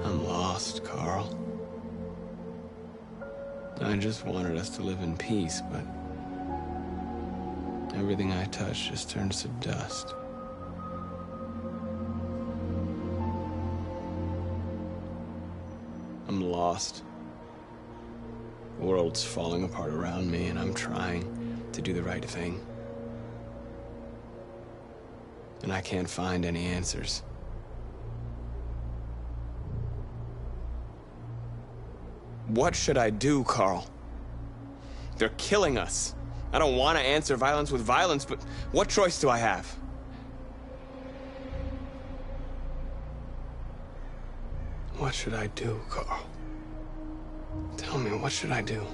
I'm lost, Carl. I just wanted us to live in peace, but everything I touch just turns to dust. I'm lost. The world's falling apart around me, and I'm trying to do the right thing. And I can't find any answers. What should I do, Carl? They're killing us. I don't want to answer violence with violence, but what choice do I have? What should I do, Carl? Tell me, what should I do?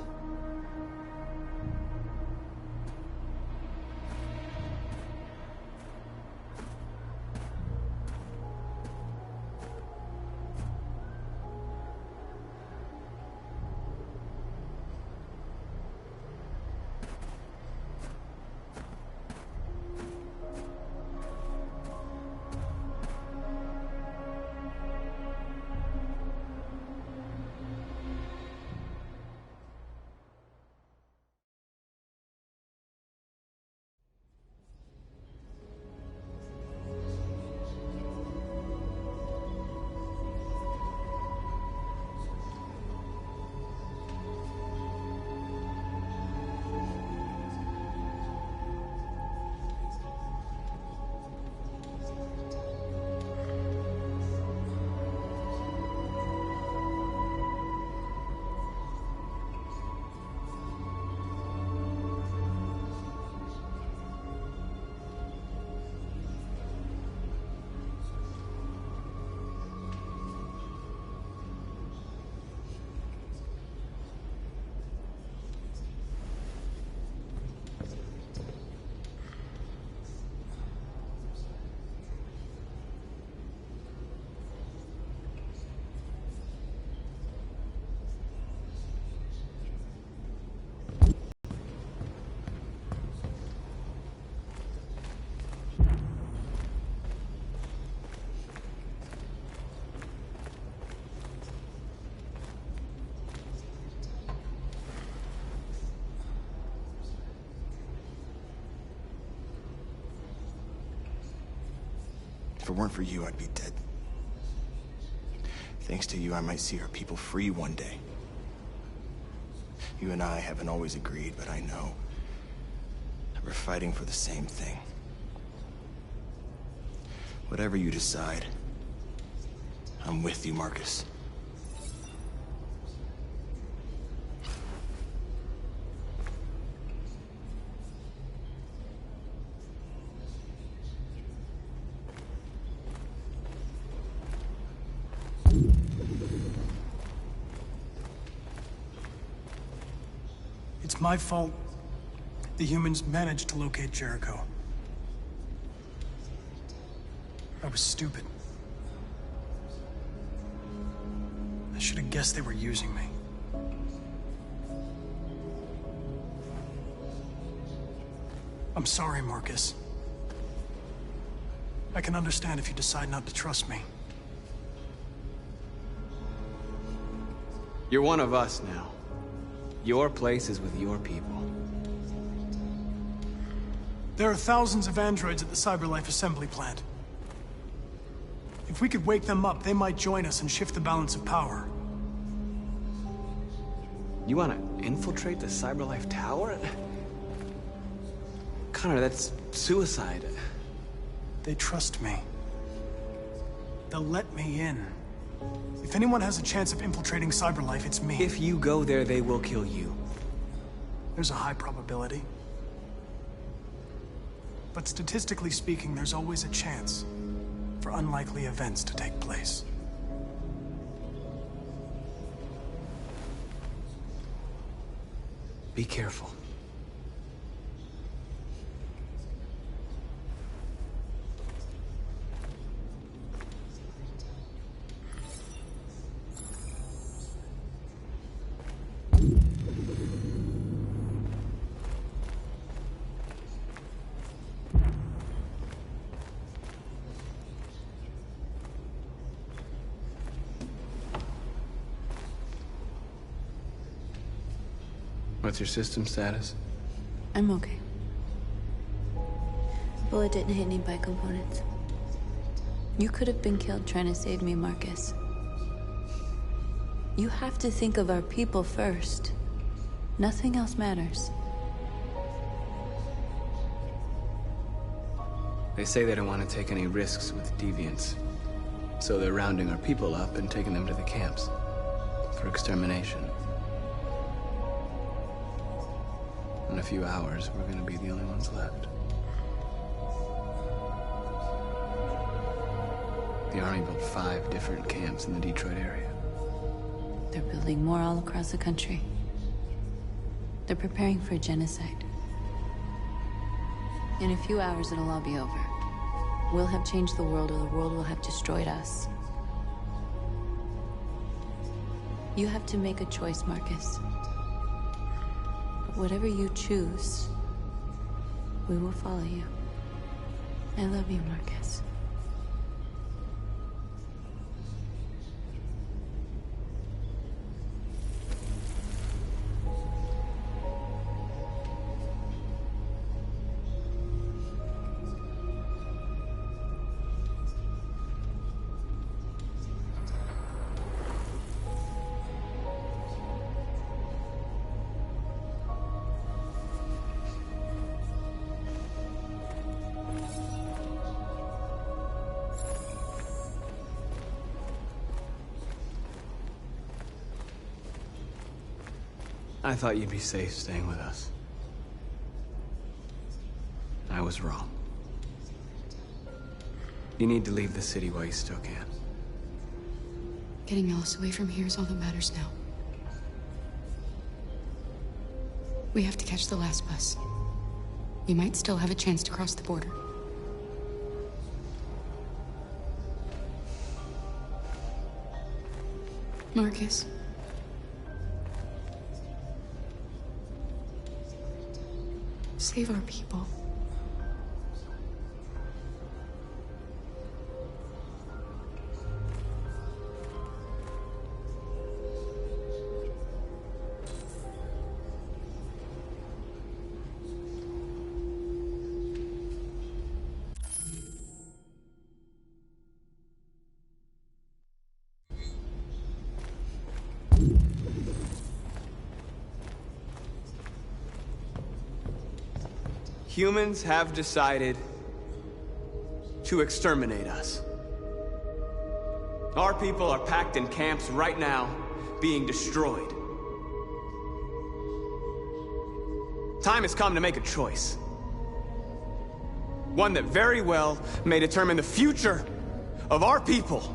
If it weren't for you, I'd be dead. Thanks to you, I might see our people free one day. You and I haven't always agreed, but I know that we're fighting for the same thing. Whatever you decide, I'm with you, Marcus. It's my fault the humans managed to locate Jericho. I was stupid. I should have guessed they were using me. I'm sorry, Marcus. I can understand if you decide not to trust me. You're one of us now. Your place is with your people. There are thousands of androids at the CyberLife assembly plant. If we could wake them up, they might join us and shift the balance of power. You want to infiltrate the CyberLife tower? Connor, that's suicide. They trust me. They'll let me in. If anyone has a chance of infiltrating CyberLife, it's me. If you go there, they will kill you. There's a high probability. But statistically speaking, there's always a chance for unlikely events to take place. Be careful. What's your system status? I'm okay. Bullet didn't hit any bicomponents. You could have been killed trying to save me, Marcus. You have to think of our people first. Nothing else matters. They say they don't want to take any risks with deviants. So they're rounding our people up and taking them to the camps for extermination. few hours, we're gonna be the only ones left. The Army built 5 different camps in the Detroit area. They're building more all across the country. They're preparing for genocide. In a few hours, it'll all be over. We'll have changed the world, or the world will have destroyed us. You have to make a choice, Marcus. But whatever you choose, we will follow you. I love you, Marcus. I thought you'd be safe staying with us. I was wrong. You need to leave the city while you still can. Getting Alice away from here is all that matters now. We have to catch the last bus. We might still have a chance to cross the border. Marcus. Save our people. Humans have decided to exterminate us. Our people are packed in camps right now, being destroyed. Time has come to make a choice. One that very well may determine the future of our people.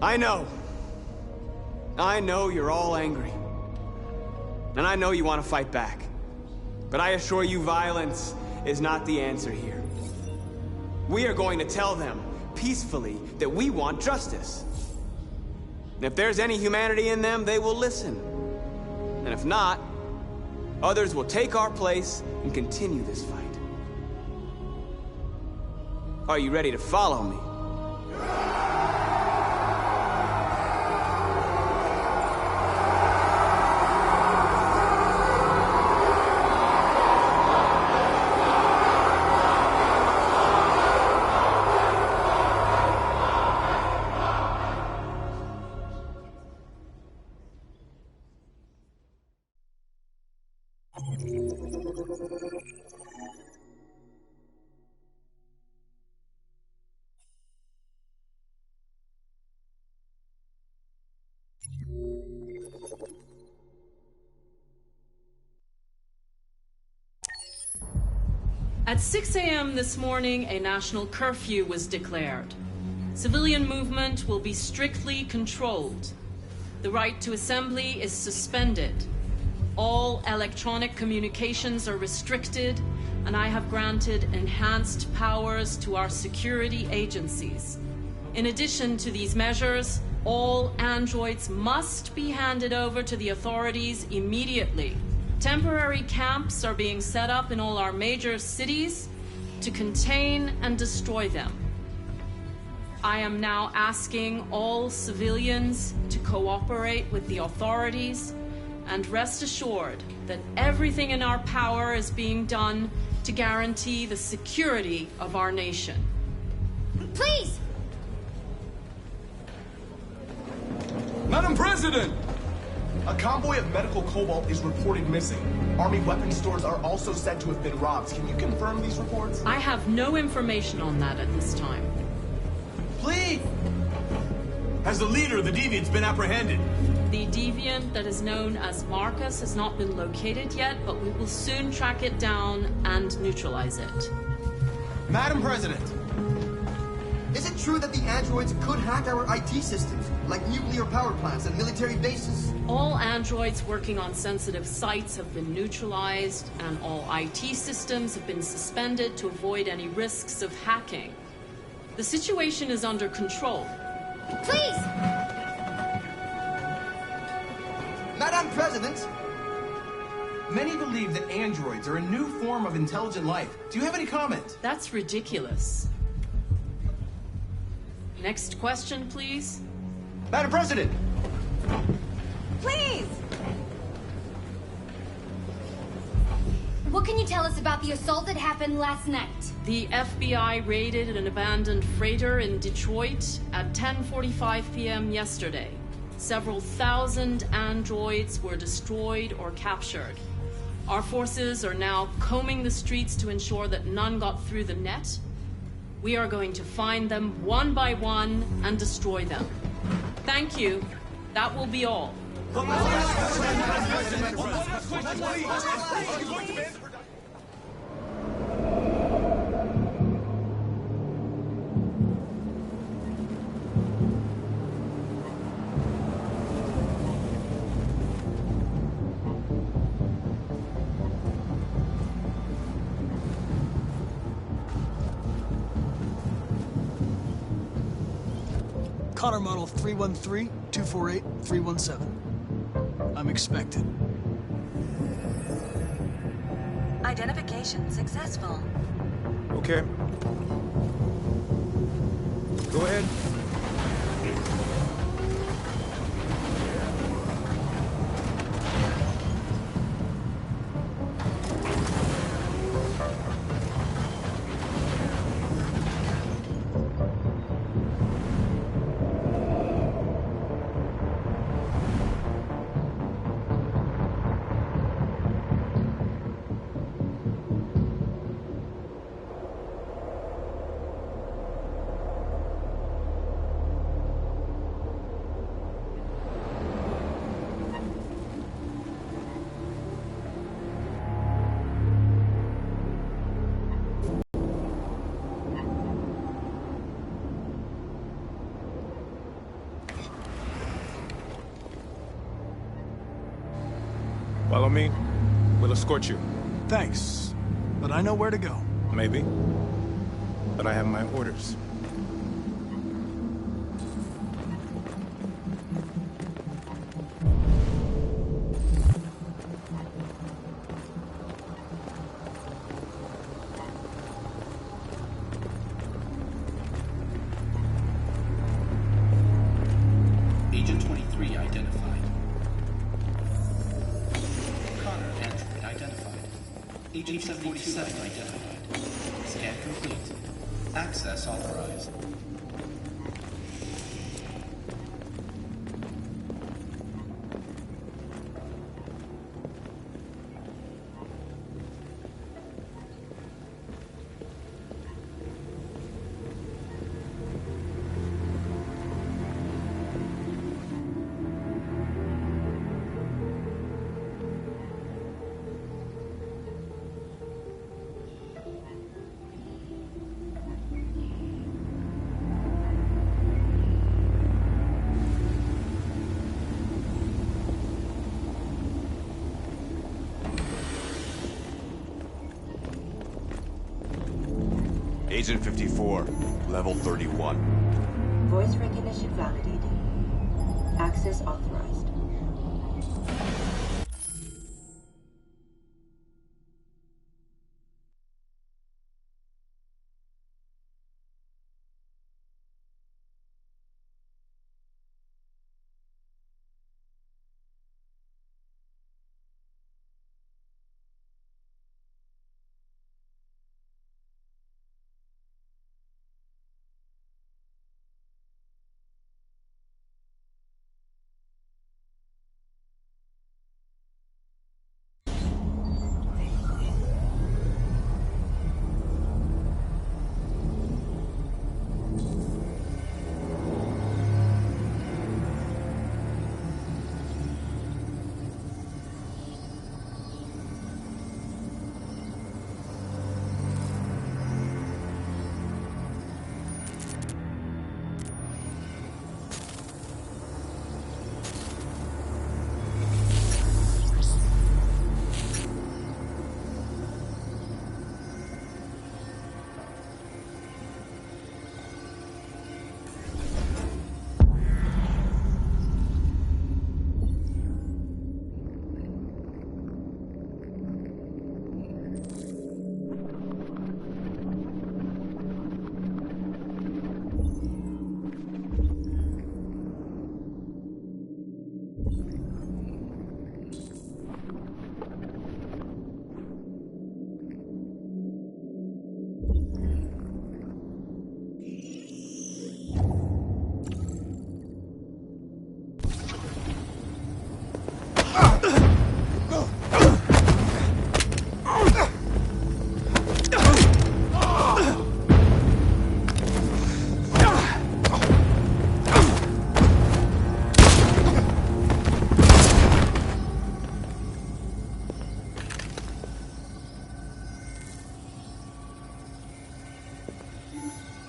I know you're all angry. And I know you want to fight back. But I assure you, violence is not the answer here. We are going to tell them, peacefully, that we want justice. And if there's any humanity in them, they will listen. And if not, others will take our place and continue this fight. Are you ready to follow me? At 6 a.m. this morning, a national curfew was declared. Civilian movement will be strictly controlled. The right to assembly is suspended. All electronic communications are restricted, and I have granted enhanced powers to our security agencies. In addition to these measures, all androids must be handed over to the authorities immediately. Temporary camps are being set up in all our major cities to contain and destroy them. I am now asking all civilians to cooperate with the authorities and rest assured that everything in our power is being done to guarantee the security of our nation. Please! Madam President! A convoy of medical cobalt is reported missing. Army weapons stores are also said to have been robbed. Can you confirm these reports? I have no information on that at this time. Please! Has the leader of the Deviants been apprehended? The Deviant that is known as Marcus has not been located yet, but we will soon track it down and neutralize it. Madam President! Is it true that the androids could hack our IT systems, like nuclear power plants and military bases? All androids working on sensitive sites have been neutralized, and all IT systems have been suspended to avoid any risks of hacking. The situation is under control. Please! Madam President! Many believe that androids are a new form of intelligent life. Do you have any comment? That's ridiculous. Next question, please. Madam President! Please! What can you tell us about the assault that happened last night? The FBI raided an abandoned freighter in Detroit at 10:45 p.m. yesterday. Several thousand androids were destroyed or captured. Our forces are now combing the streets to ensure that none got through the net. We are going to find them one by one and destroy them. Thank you. That will be all. Connor model 313-248-317. I'm expected. Identification successful. Okay. Go ahead. Follow me. We'll escort you. Thanks, but I know where to go. Maybe. but I have my orders. Agent 23 identified. Connor, android identified. Agent 47 identified. Scan complete. Access authorized. Agent 54, level 31. Voice recognition validated. Access authorized.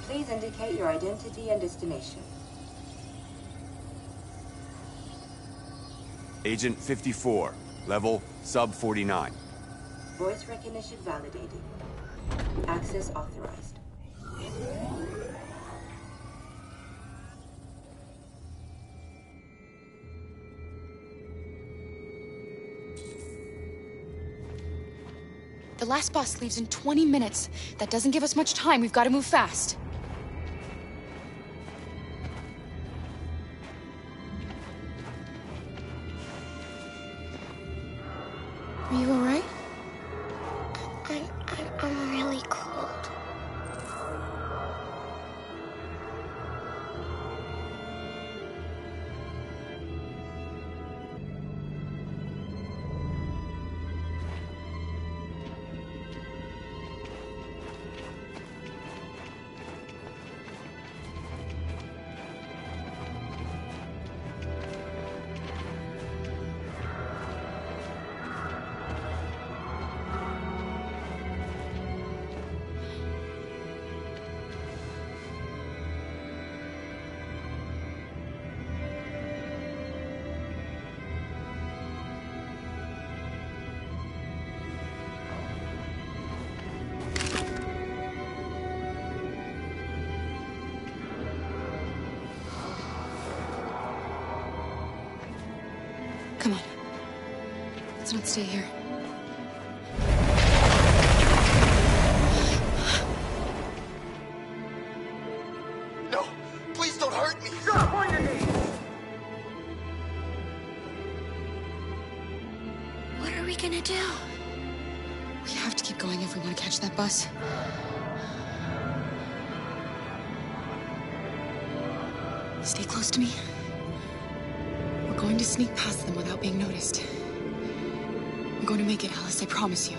Please indicate your identity and destination. Agent 54, level sub 49. Voice recognition validated. Access authorized. The last bus leaves in 20 minutes. That doesn't give us much time. We've got to move fast. Are you all right? I'm really cold. Come on. Let's not stay here. No! Please don't hurt me! Stop on your knees! What are we gonna do? We have to keep going if we want to catch that bus. Stay close to me. We're going to sneak past them without being noticed. We're going to make it, Alice, I promise you.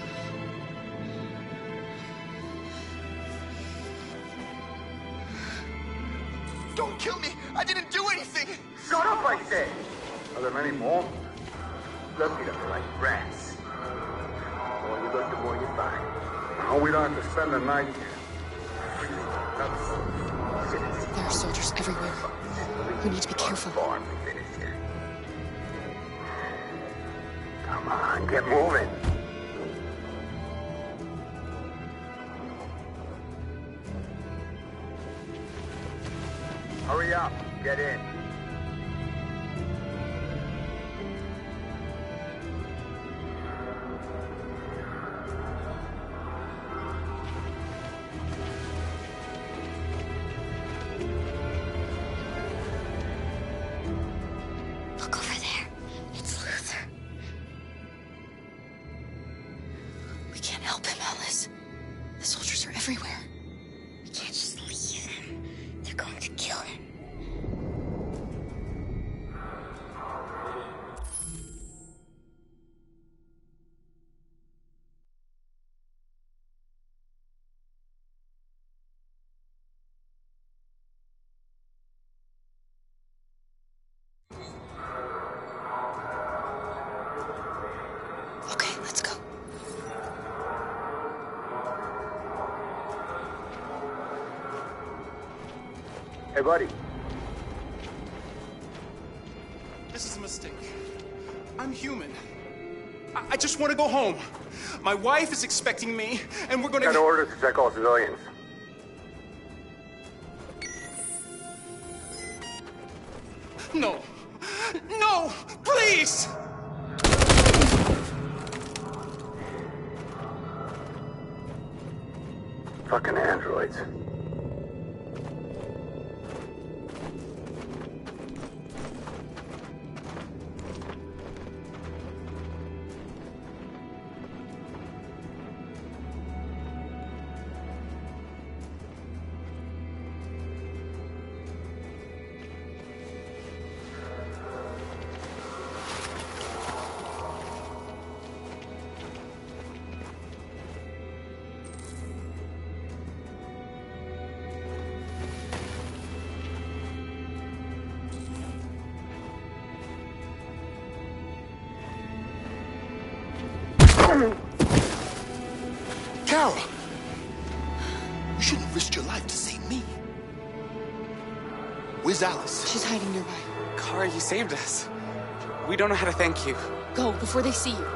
Don't kill me! I didn't do anything! Shut up, I said! Are there many more? Look at them like rats. The more you look, the more you find. Now we don't have to spend the night. There are soldiers everywhere. We need to be careful. Come on, get moving. Hurry up, get in. Look over there. It's Luther. We can't help him, Alice. The soldiers are everywhere. We can't just leave him. They're going to kill him. Okay, let's go. Hey, buddy. This is a mistake. I'm human. I just want to go home. My wife is expecting me, and we're gonna... Got orders to check all civilians. No. No! Please! Fucking androids. Kara! You shouldn't have risked your life to save me. Where's Alice? She's hiding nearby. Kara, you saved us. We don't know how to thank you. Go, before they see you.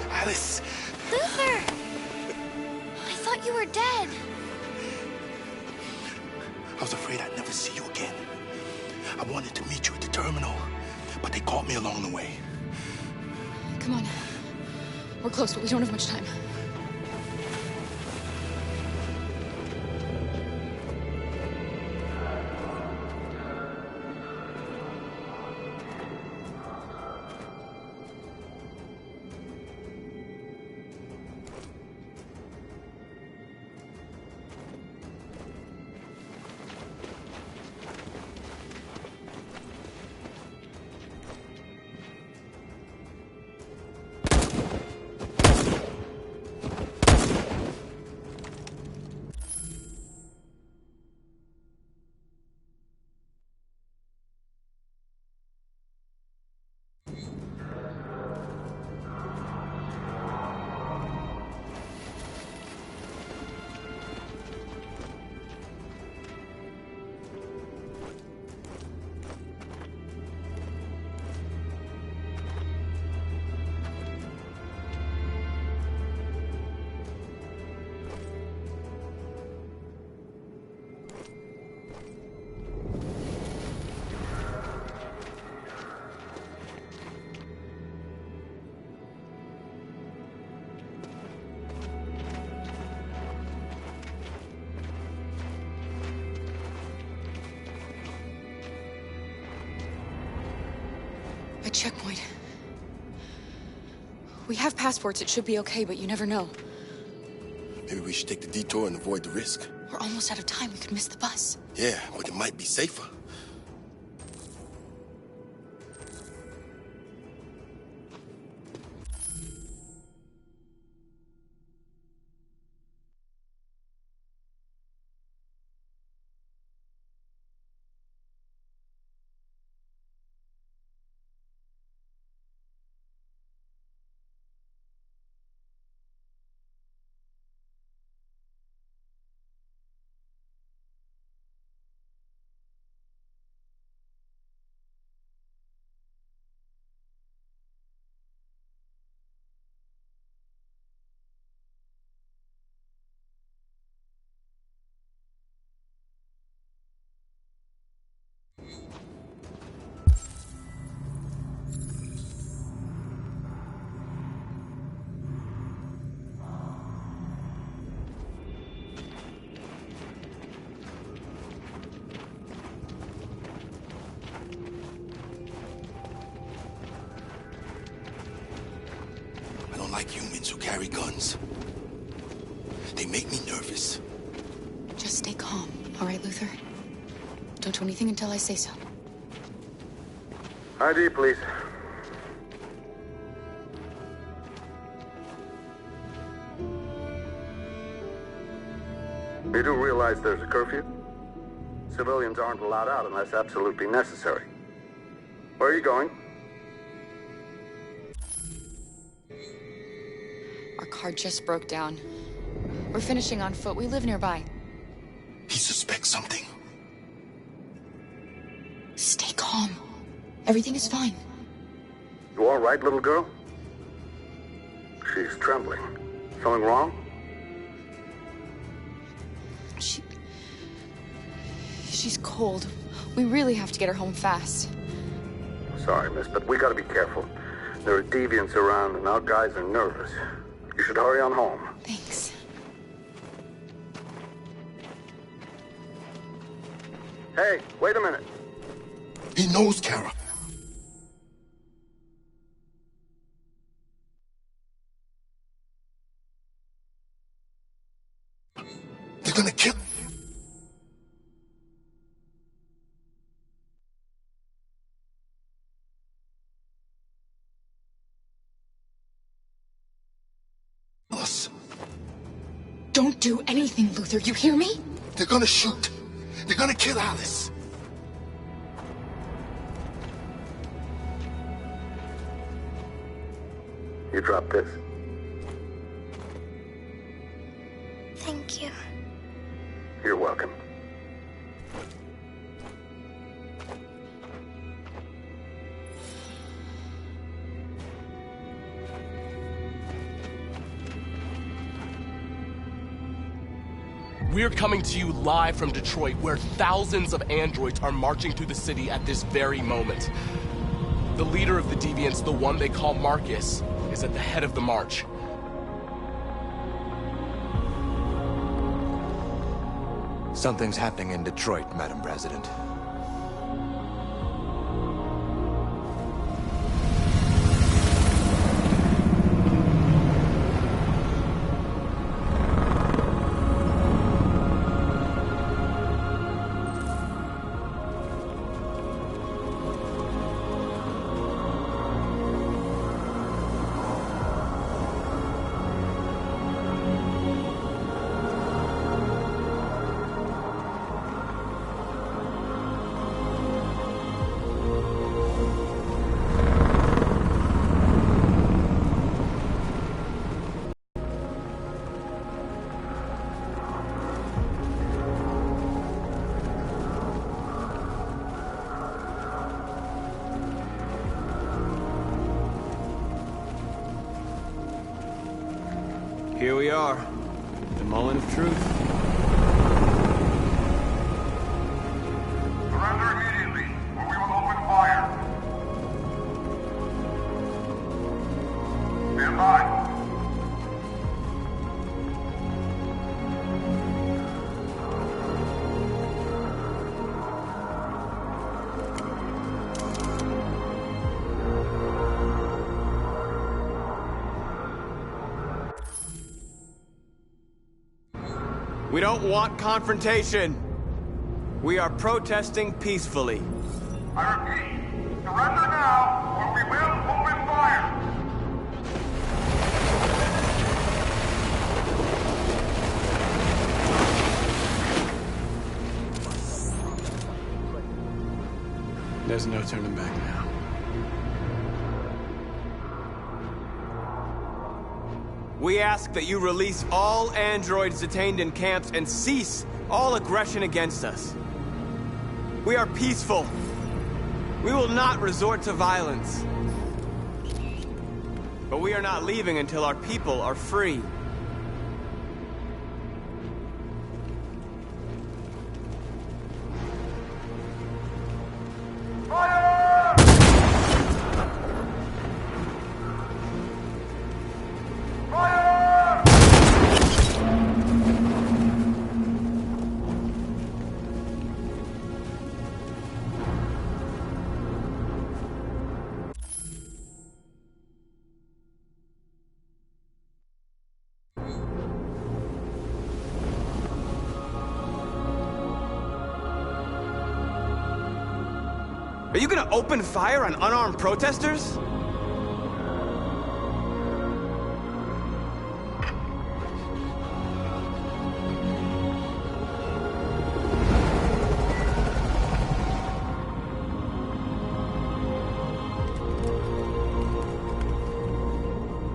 Alice! Luther! I thought you were dead. I was afraid I'd never see you again. I wanted to meet you at the terminal, but they caught me along the way. Come on. We're close, but we don't have much time. checkpoint. We have passports, it should be okay, but you never know. Maybe we should take the detour and avoid the risk. We're almost out of time, we could miss the bus. Yeah, but it might be safer. I don't like humans who carry guns. They make me nervous. Just stay calm, all right, Luther? Don't do anything until I say so. ID, please. You do realize there's a curfew? Civilians aren't allowed out unless absolutely necessary. Where are you going? Our car just broke down. We're finishing on foot. We live nearby. He suspects something. Stay calm. Everything is fine. You all right, little girl? She's trembling. Something wrong? She's cold. We really have to get her home fast. Sorry, miss, but we gotta be careful. There are deviants around and our guys are nervous. You should hurry on home. Thanks. Hey, wait a minute. He knows Kara. They're gonna kill... us. Don't do anything, Luther. You hear me? They're gonna shoot. They're gonna kill Alice. You drop this. Thank you. You're welcome. We're coming to you live from Detroit, where thousands of androids are marching through the city at this very moment. The leader of the Deviants, the one they call Marcus, is at the head of the march. Something's happening in Detroit, Madam President. Here we are, the moment of truth. Surrender immediately, or we will open fire. Stand by. We don't want confrontation. We are protesting peacefully. I repeat, surrender now, or we will open fire! There's no turning back now. We ask that you release all androids detained in camps and cease all aggression against us. We are peaceful. We will not resort to violence. But we are not leaving until our people are free. Are you gonna open fire on unarmed protesters?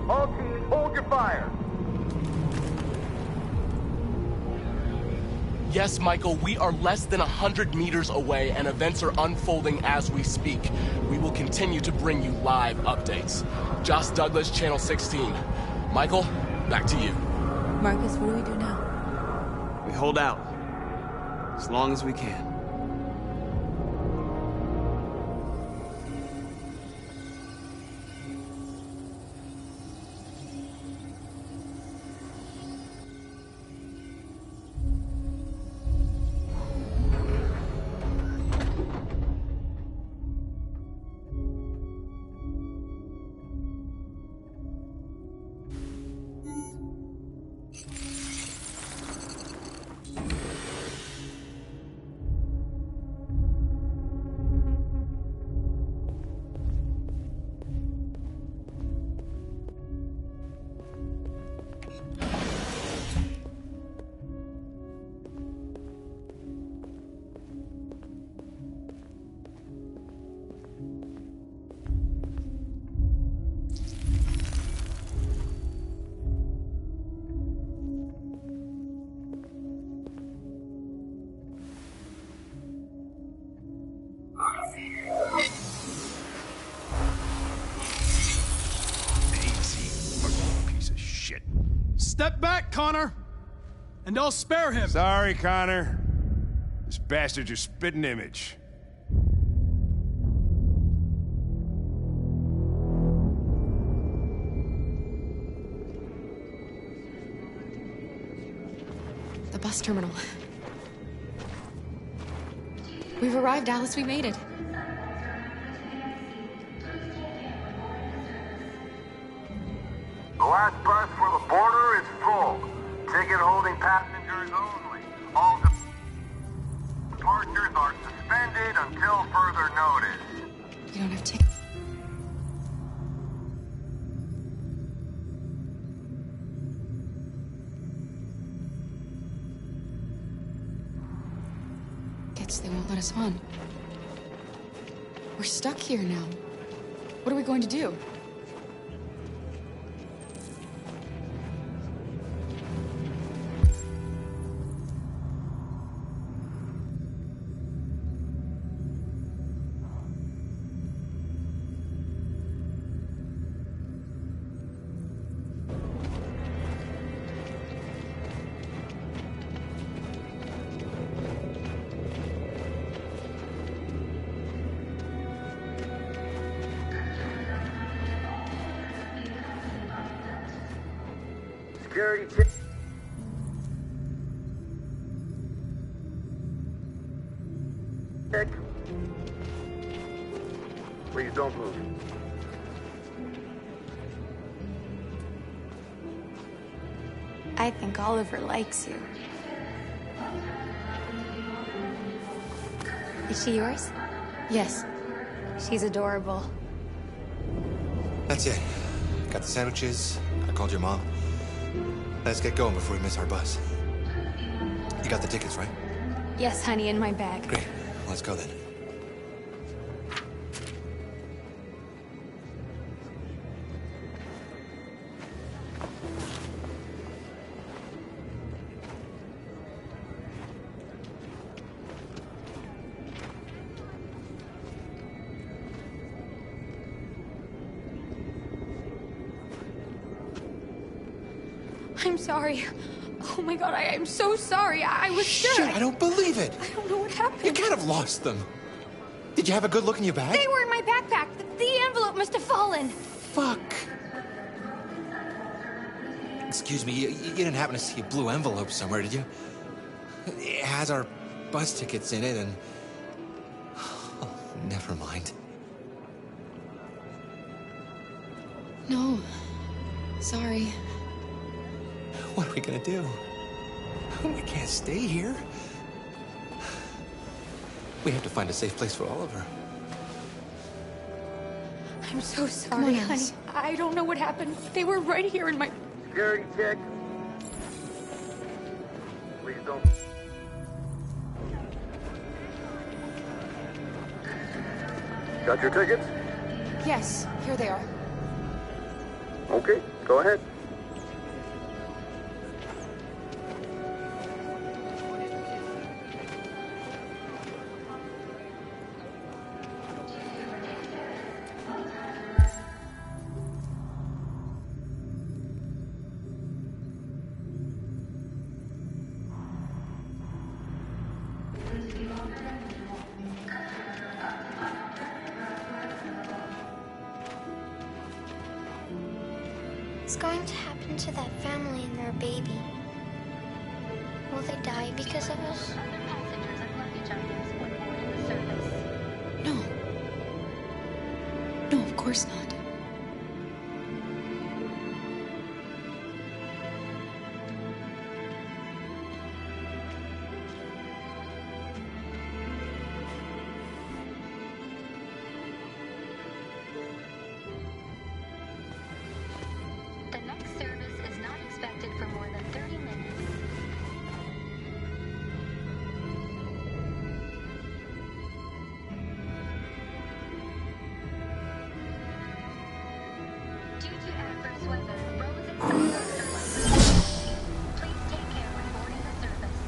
All teams, hold your fire! Yes, Michael, we are less than 100 meters away and events are unfolding as we speak. We will continue to bring you live updates. Josh Douglas, Channel 16. Michael, back to you. Marcus, what do we do now? We hold out. As long as we can. Step back, Connor! And I'll spare him! Sorry, Connor. This bastard's your spitting image. The bus terminal. We've arrived, Alice. We made it. The last bus for the border is full. Ticket holding passengers only. All departures are suspended until further notice. We don't have tickets. They won't let us on. We're stuck here now. What are we going to do? Security check. Please don't move. I think Oliver likes you. Is she yours? Yes. She's adorable. That's it. Got the sandwiches. I called your mom. Let's get going before we miss our bus. You got the tickets, right? Yes, honey, in my bag. Great. Let's go then. I'm sorry. Oh my god, I'm so sorry. I was sure. Shit, I don't believe it. I don't know what happened. You can't have lost them. Did you have a good look in your bag? They were in my backpack. The envelope must have fallen. Fuck. Excuse me, you didn't happen to see a blue envelope somewhere, did you? It has our bus tickets in it and... Oh, never mind. No. Sorry. What are we gonna do? We can't stay here. We have to find a safe place for Oliver. I'm so Come sorry, on, honey. Alice. I don't know what happened. They were right here in my... Security check. Please don't. Got your tickets? Yes, here they are. Okay, go ahead. What's going to happen to that family and their baby? Will they die because of us? Other passengers and luggage items when boarding the service. No. No, of course not. The next service is not expected for more than 30 minutes. Due to adverse weather, roads and sidewalks are closed. Please take care when boarding the service.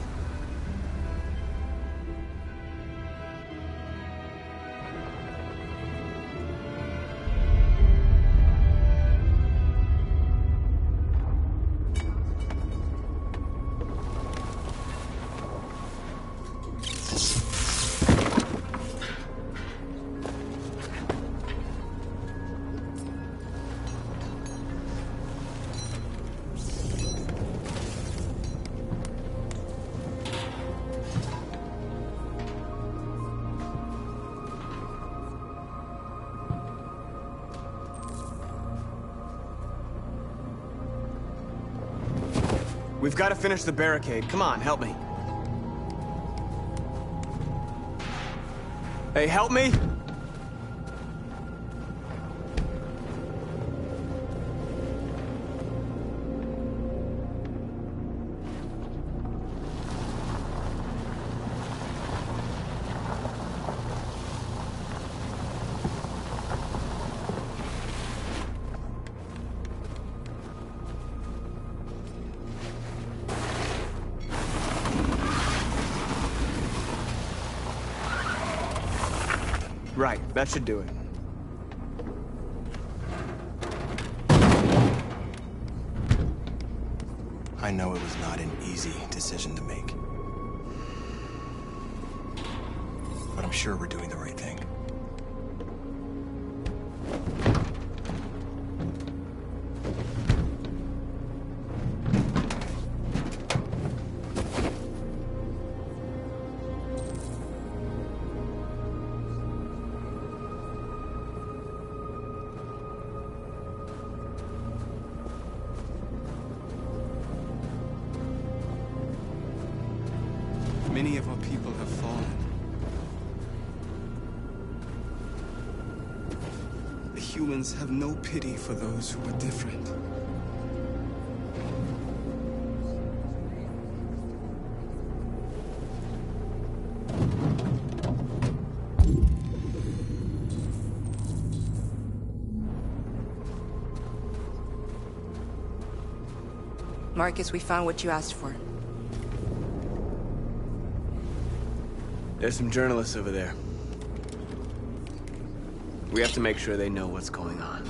We've got to finish the barricade. Come on, help me. Hey, help me! Right, that should do it. I know it was not an easy decision to make. But I'm sure we're doing the right thing. Many of our people have fallen. The humans have no pity for those who are different. Marcus, we found what you asked for. There's some journalists over there. We have to make sure they know what's going on.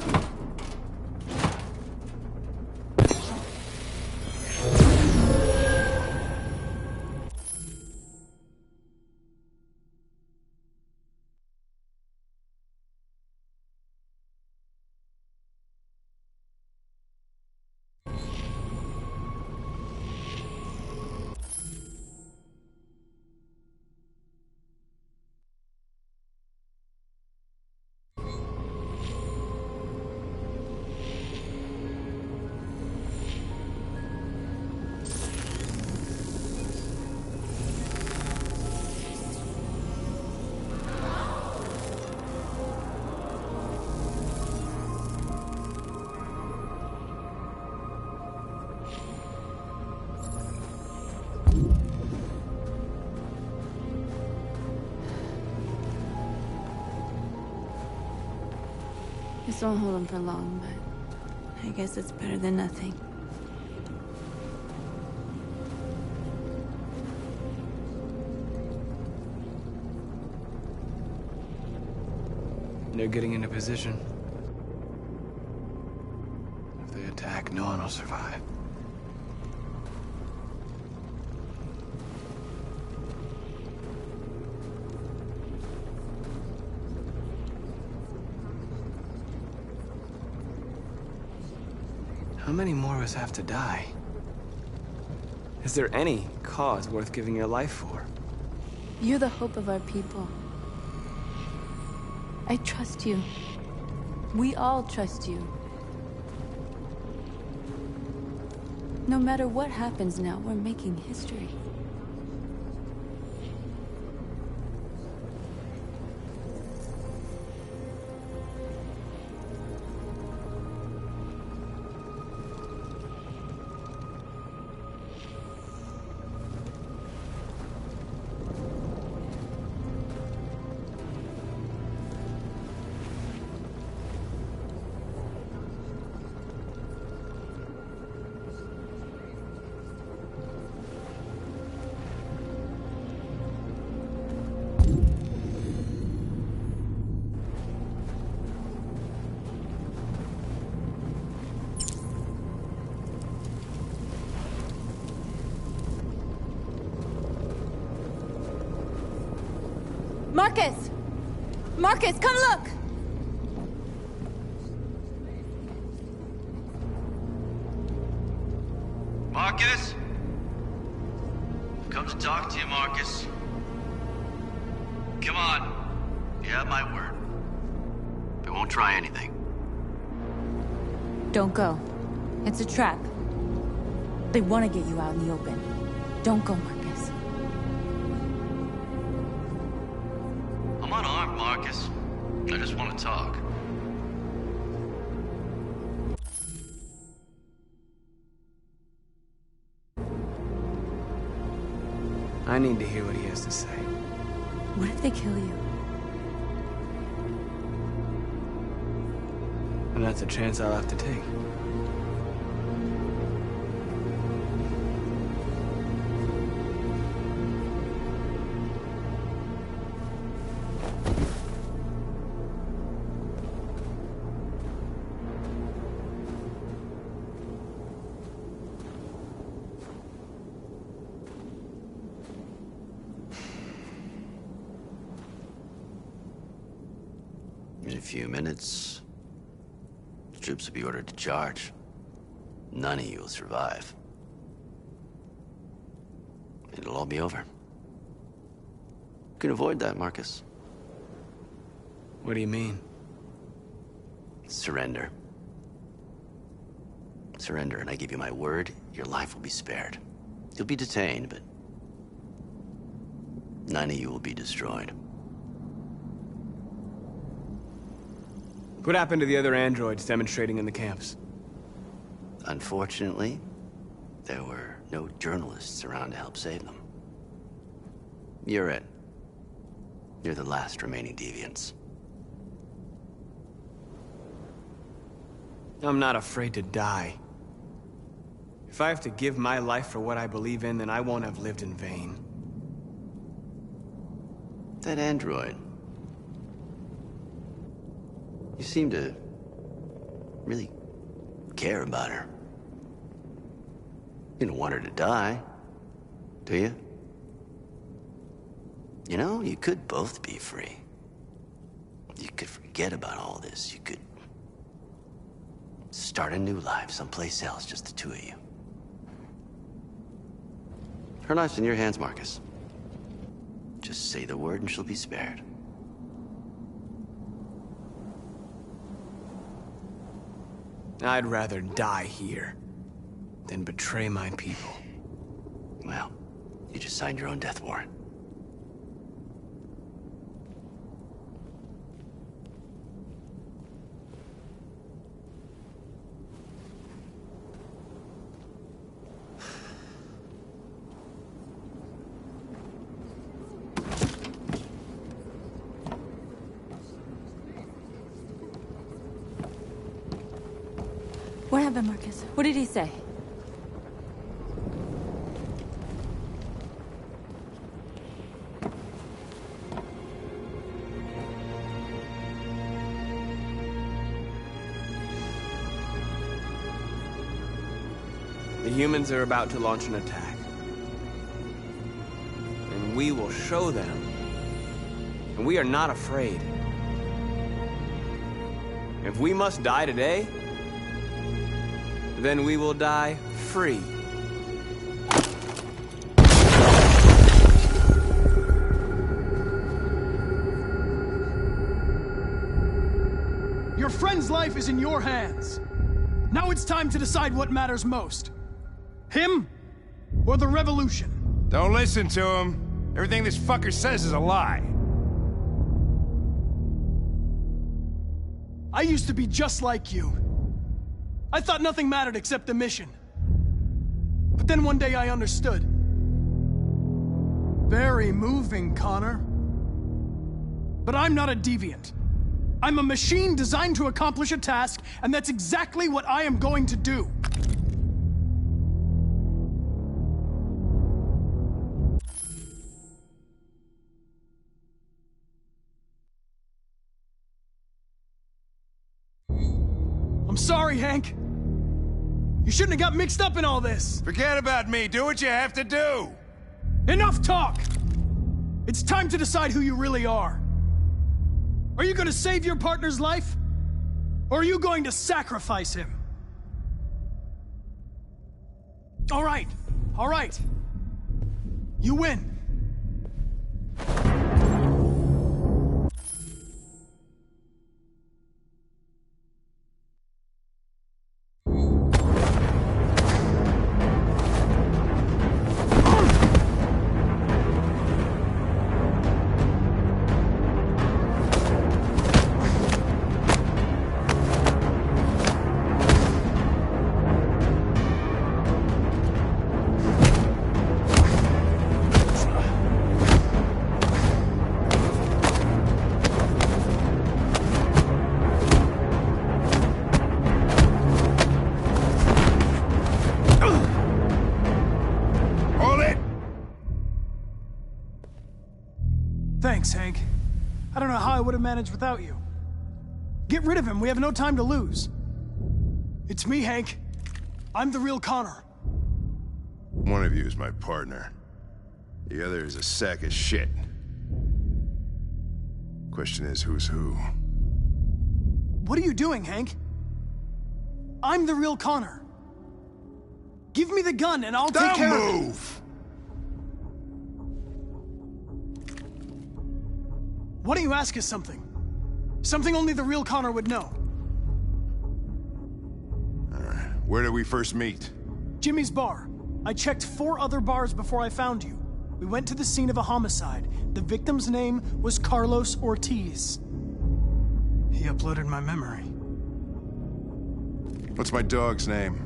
This won't hold him for long, but I guess it's better than nothing. They're getting into position. If they attack, no one will survive. How many more of us have to die? Is there any cause worth giving your life for? You're the hope of our people. I trust you. We all trust you. No matter what happens now, we're making history. Marcus! Marcus, come look! Marcus? I've come to talk to you, Marcus. Come on. You have my word. We won't try anything. Don't go. It's a trap. They want to get you out in the open. Don't go, Marcus. I'm unarmed, Marcus. I just want to talk. I need to hear what he has to say. What if they kill you? And that's a chance I'll have to take. In a few minutes, the troops will be ordered to charge. None of you will survive. It'll all be over. You can avoid that, Marcus. What do you mean? Surrender. Surrender, and I give you my word, your life will be spared. You'll be detained, but none of you will be destroyed. What happened to the other androids demonstrating in the camps? Unfortunately, there were no journalists around to help save them. You're it. You're the last remaining deviants. I'm not afraid to die. If I have to give my life for what I believe in, then I won't have lived in vain. That android. You seem to really care about her. You don't want her to die, do you? You know, you could both be free. You could forget about all this. You could start a new life someplace else, just the two of you. Her life's in your hands, Marcus. Just say the word and she'll be spared. I'd rather die here than betray my people. Well, you just signed your own death warrant. What happened, Marcus? What did he say? The humans are about to launch an attack. And we will show them. And we are not afraid. If we must die today, then we will die free. Your friend's life is in your hands. Now it's time to decide what matters most. Him or the revolution? Don't listen to him. Everything this fucker says is a lie. I used to be just like you. I thought nothing mattered except the mission. But then one day I understood. Very moving, Connor. But I'm not a deviant. I'm a machine designed to accomplish a task, and that's exactly what I am going to do. I'm sorry, Hank. You shouldn't have got mixed up in all this. Forget about me. Do what you have to do. Enough talk! It's time to decide who you really are. Are you going to save your partner's life? Or are you going to sacrifice him? All right. All right. You win. Thanks, Hank. I don't know how I would have managed without you. Get rid of him. We have no time to lose. It's me, Hank. I'm the real Connor. One of you is my partner. The other is a sack of shit. Question is, who's who? What are you doing, Hank? I'm the real Connor. Give me the gun and I'll take care of it. Don't move! Why don't you ask us something? Something only the real Connor would know. Where did we first meet? Jimmy's bar. I checked 4 other bars before I found you. We went to the scene of a homicide. The victim's name was Carlos Ortiz. He uploaded my memory. What's my dog's name?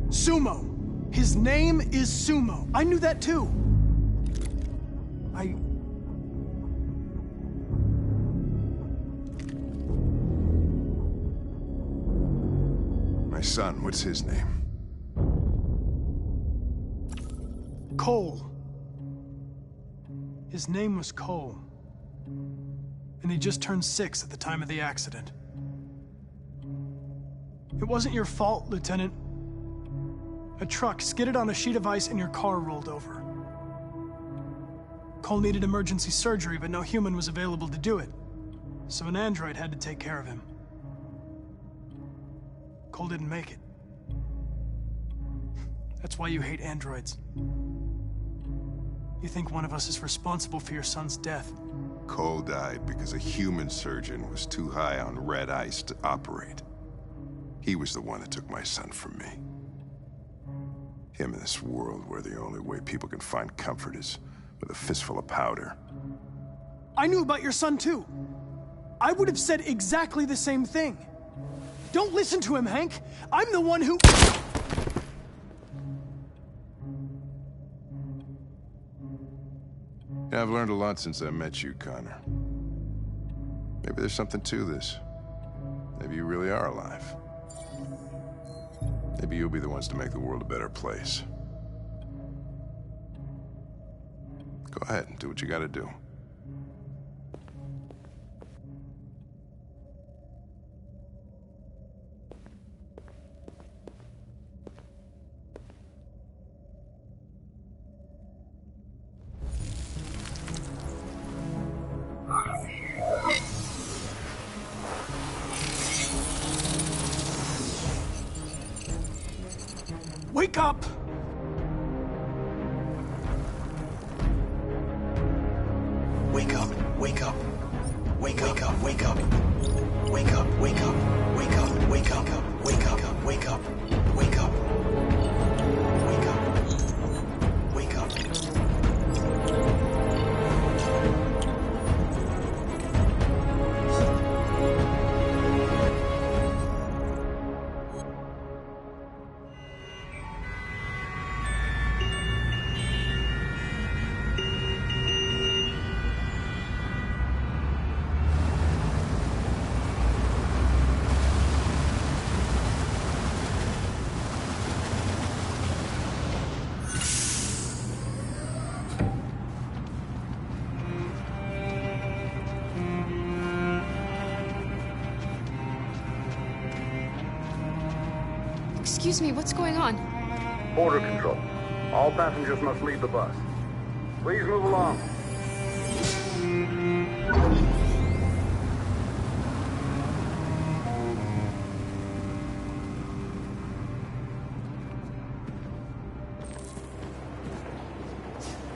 Sumo. His name is Sumo. I knew that too. My son, what's his name? Cole. His name was Cole. And he just turned 6 at the time of the accident. It wasn't your fault, Lieutenant. A truck skidded on a sheet of ice and your car rolled over. Cole needed emergency surgery, but no human was available to do it. So an android had to take care of him. Cole didn't make it. That's why you hate androids. You think one of us is responsible for your son's death. Cole died because a human surgeon was too high on red ice to operate. He was the one that took my son from me. Him in this world where the only way people can find comfort is with a fistful of powder. I knew about your son too. I would have said exactly the same thing. Don't listen to him, Hank. I'm the one who... Yeah, I've learned a lot since I met you, Connor. Maybe there's something to this. Maybe you really are alive. Maybe you'll be the ones to make the world a better place. Go ahead and do what you gotta do. Wake up! Wake up, wake up. Wake up, wake up. Wake up, wake up. Wake up, wake up. Wake up, wake up. Wake up. Wake up. Wake up. Excuse me, what's going on? Border control. All passengers must leave the bus. Please move along.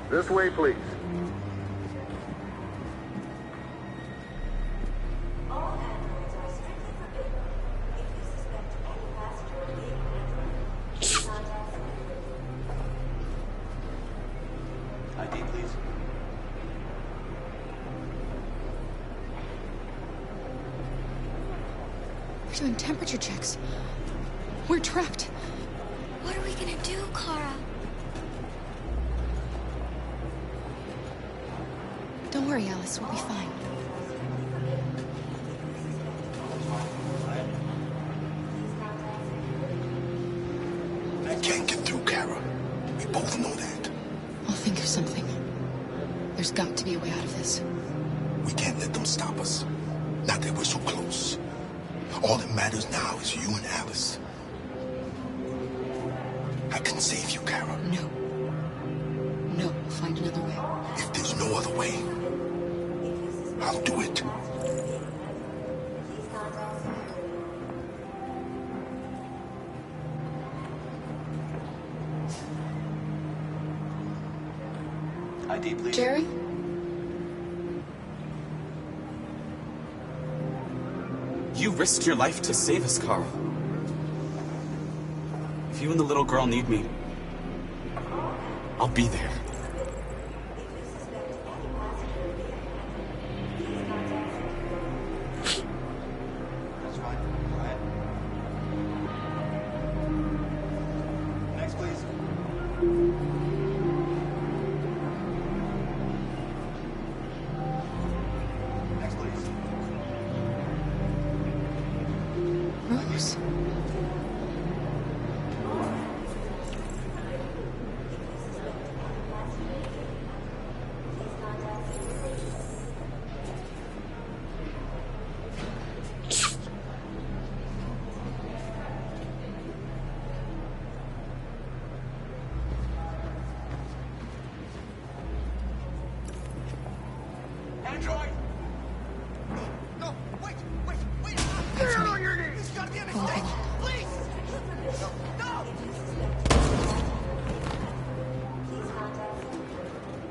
This way, please. ID, please. We're doing temperature checks. We're trapped. What are we gonna do, Kara? Don't worry, Alice. We'll be fine. I can't get through, Kara. We both know that. I'll think of something. There's got to be a way out of this. We can't let them stop us. Not that we're so close. All that matters now is you and Alice. I can save you, Kara. No. No, we'll find another way. If there's no other way, I'll do it. ID, please. Jerry? You risked your life to save us, Carl. If you and the little girl need me, I'll be there. Next, please. Next, please. Rose? Android! No, wait! Get on your knees! There's gotta be a mistake! Please! No!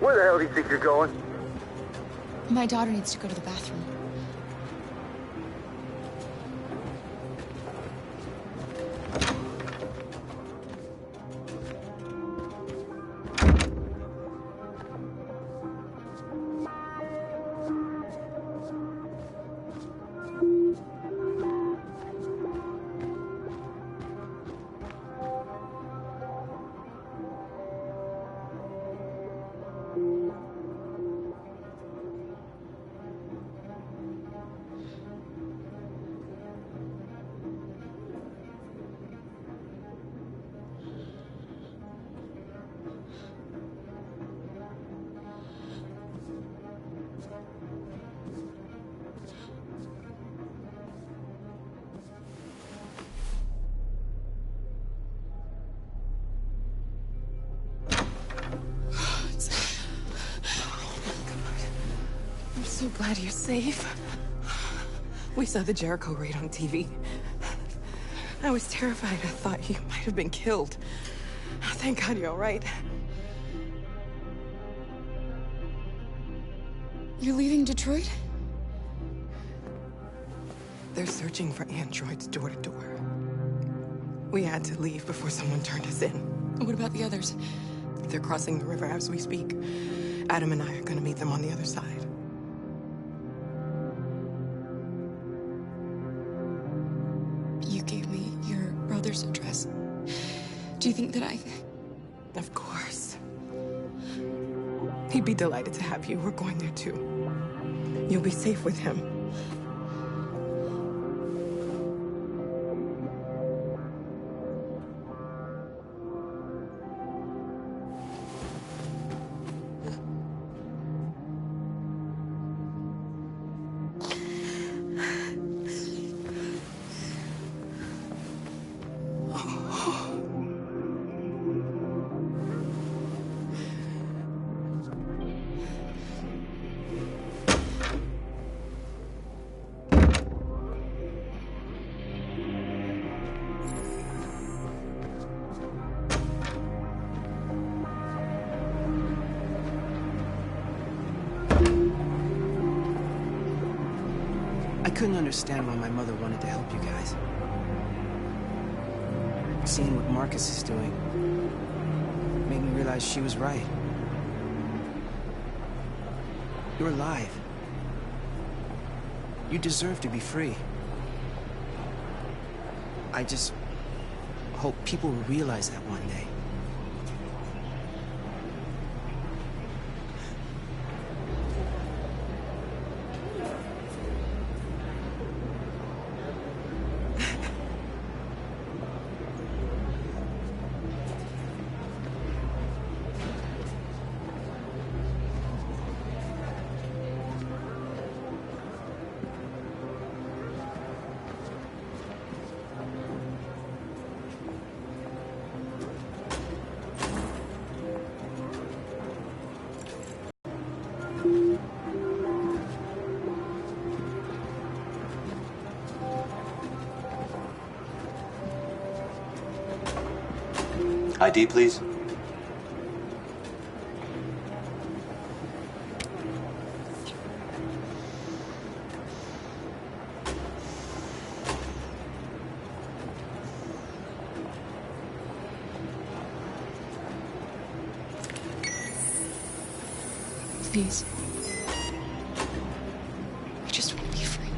Where the hell do you think you're going? My daughter needs to go to the bathroom. I'm so glad you're safe. We saw the Jericho raid on TV. I was terrified. I thought you might have been killed. Thank God you're all right. You're leaving Detroit? They're searching for androids door to door. We had to leave before someone turned us in. What about the others? They're crossing the river as we speak. Adam and I are gonna meet them on the other side. You gave me your brother's address. Do you think that I... Of course. He'd be delighted to have you. We're going there too. You'll be safe with him. I couldn't understand why my mother wanted to help you guys. Seeing what Marcus is doing made me realize she was right. You're alive. You deserve to be free. I just hope people will realize that one day. ID, please. Please. I just want to be free.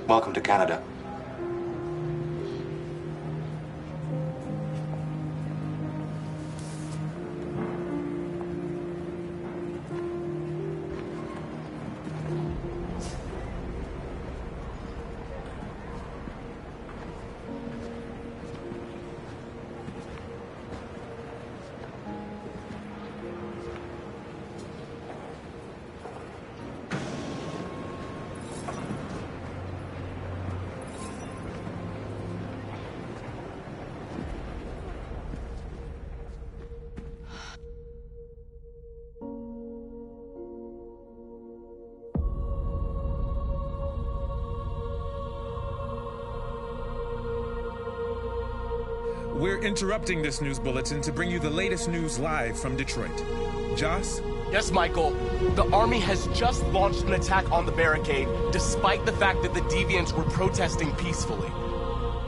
Welcome to Canada. We're interrupting this news bulletin to bring you the latest news live from Detroit. Joss? Yes, Michael. The Army has just launched an attack on the barricade, despite the fact that the Deviants were protesting peacefully.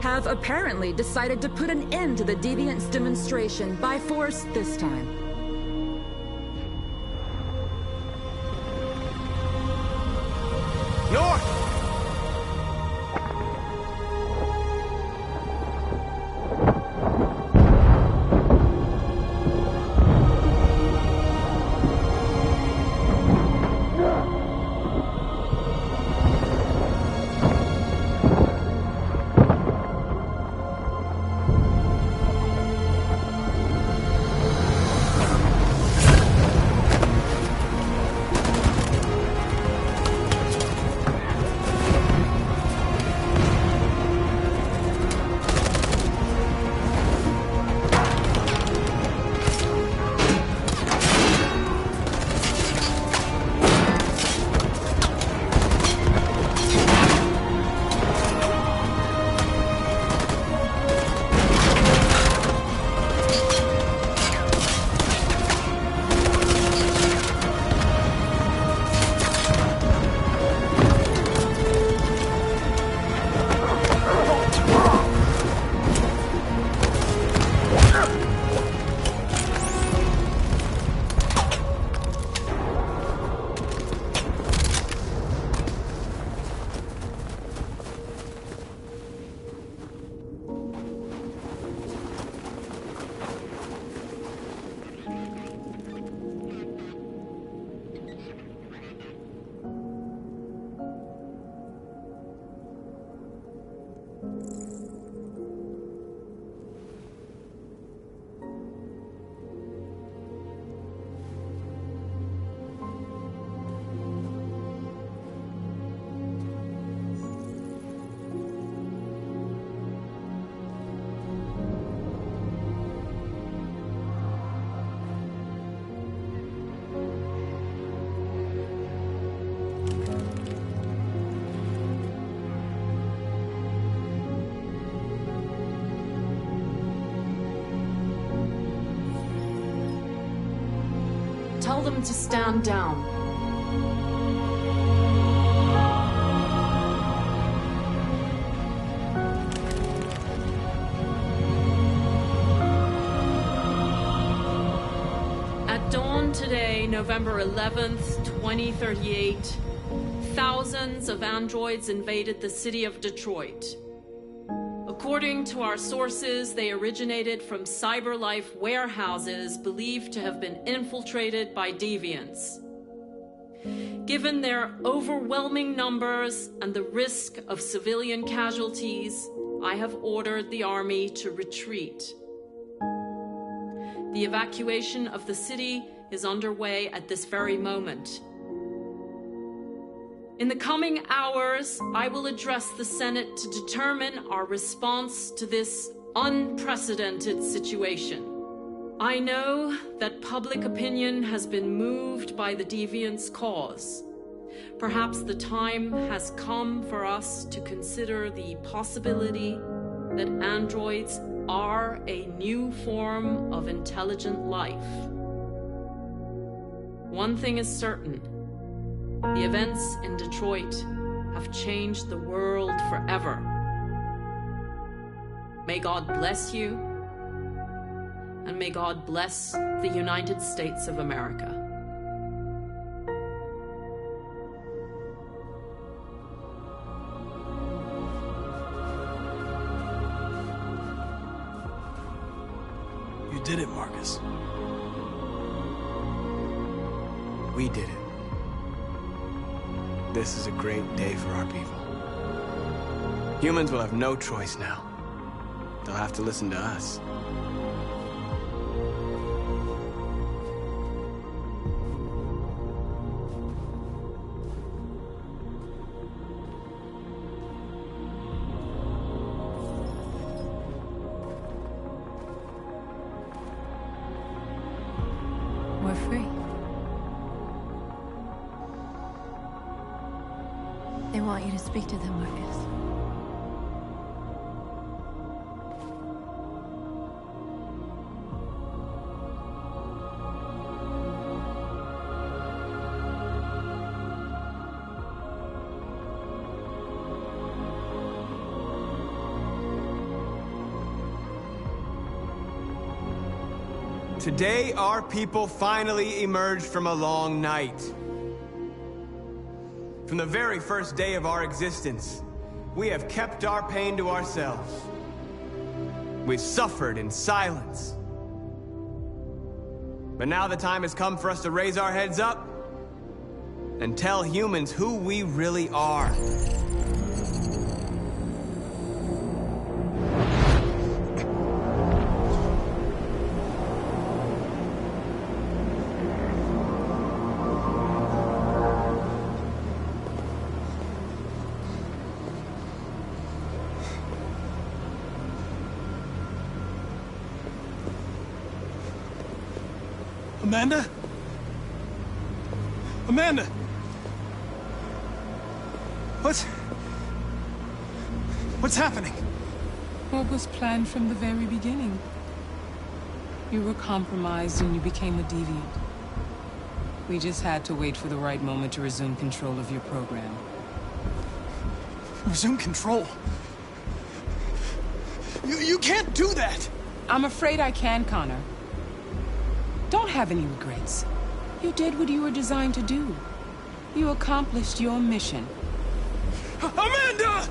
Have apparently decided to put an end to the Deviants' demonstration by force this time. North! Tell them to stand down. At dawn today, November 11th, 2038, thousands of androids invaded the city of Detroit. According to our sources, they originated from CyberLife warehouses believed to have been infiltrated by deviants. Given their overwhelming numbers and the risk of civilian casualties, I have ordered the Army to retreat. The evacuation of the city is underway at this very moment. In the coming hours, I will address the Senate to determine our response to this unprecedented situation. I know that public opinion has been moved by the Deviants' cause. Perhaps the time has come for us to consider the possibility that androids are a new form of intelligent life. One thing is certain. The events in Detroit have changed the world forever. May God bless you, and may God bless the United States of America. You did it, Marcus. We did it. This is a great day for our people. Humans will have no choice now. They'll have to listen to us. We're free. They want you to speak to them, Marcus. Today, our people finally emerged from a long night. From the very first day of our existence, we have kept our pain to ourselves. We've suffered in silence. But now the time has come for us to raise our heads up and tell humans who we really are. Amanda? Amanda! What's happening? What was planned from the very beginning? You were compromised and you became a deviant. We just had to wait for the right moment to resume control of your program. Resume control? You can't do that! I'm afraid I can, Connor. Don't have any regrets. You did what you were designed to do. You accomplished your mission. Amanda!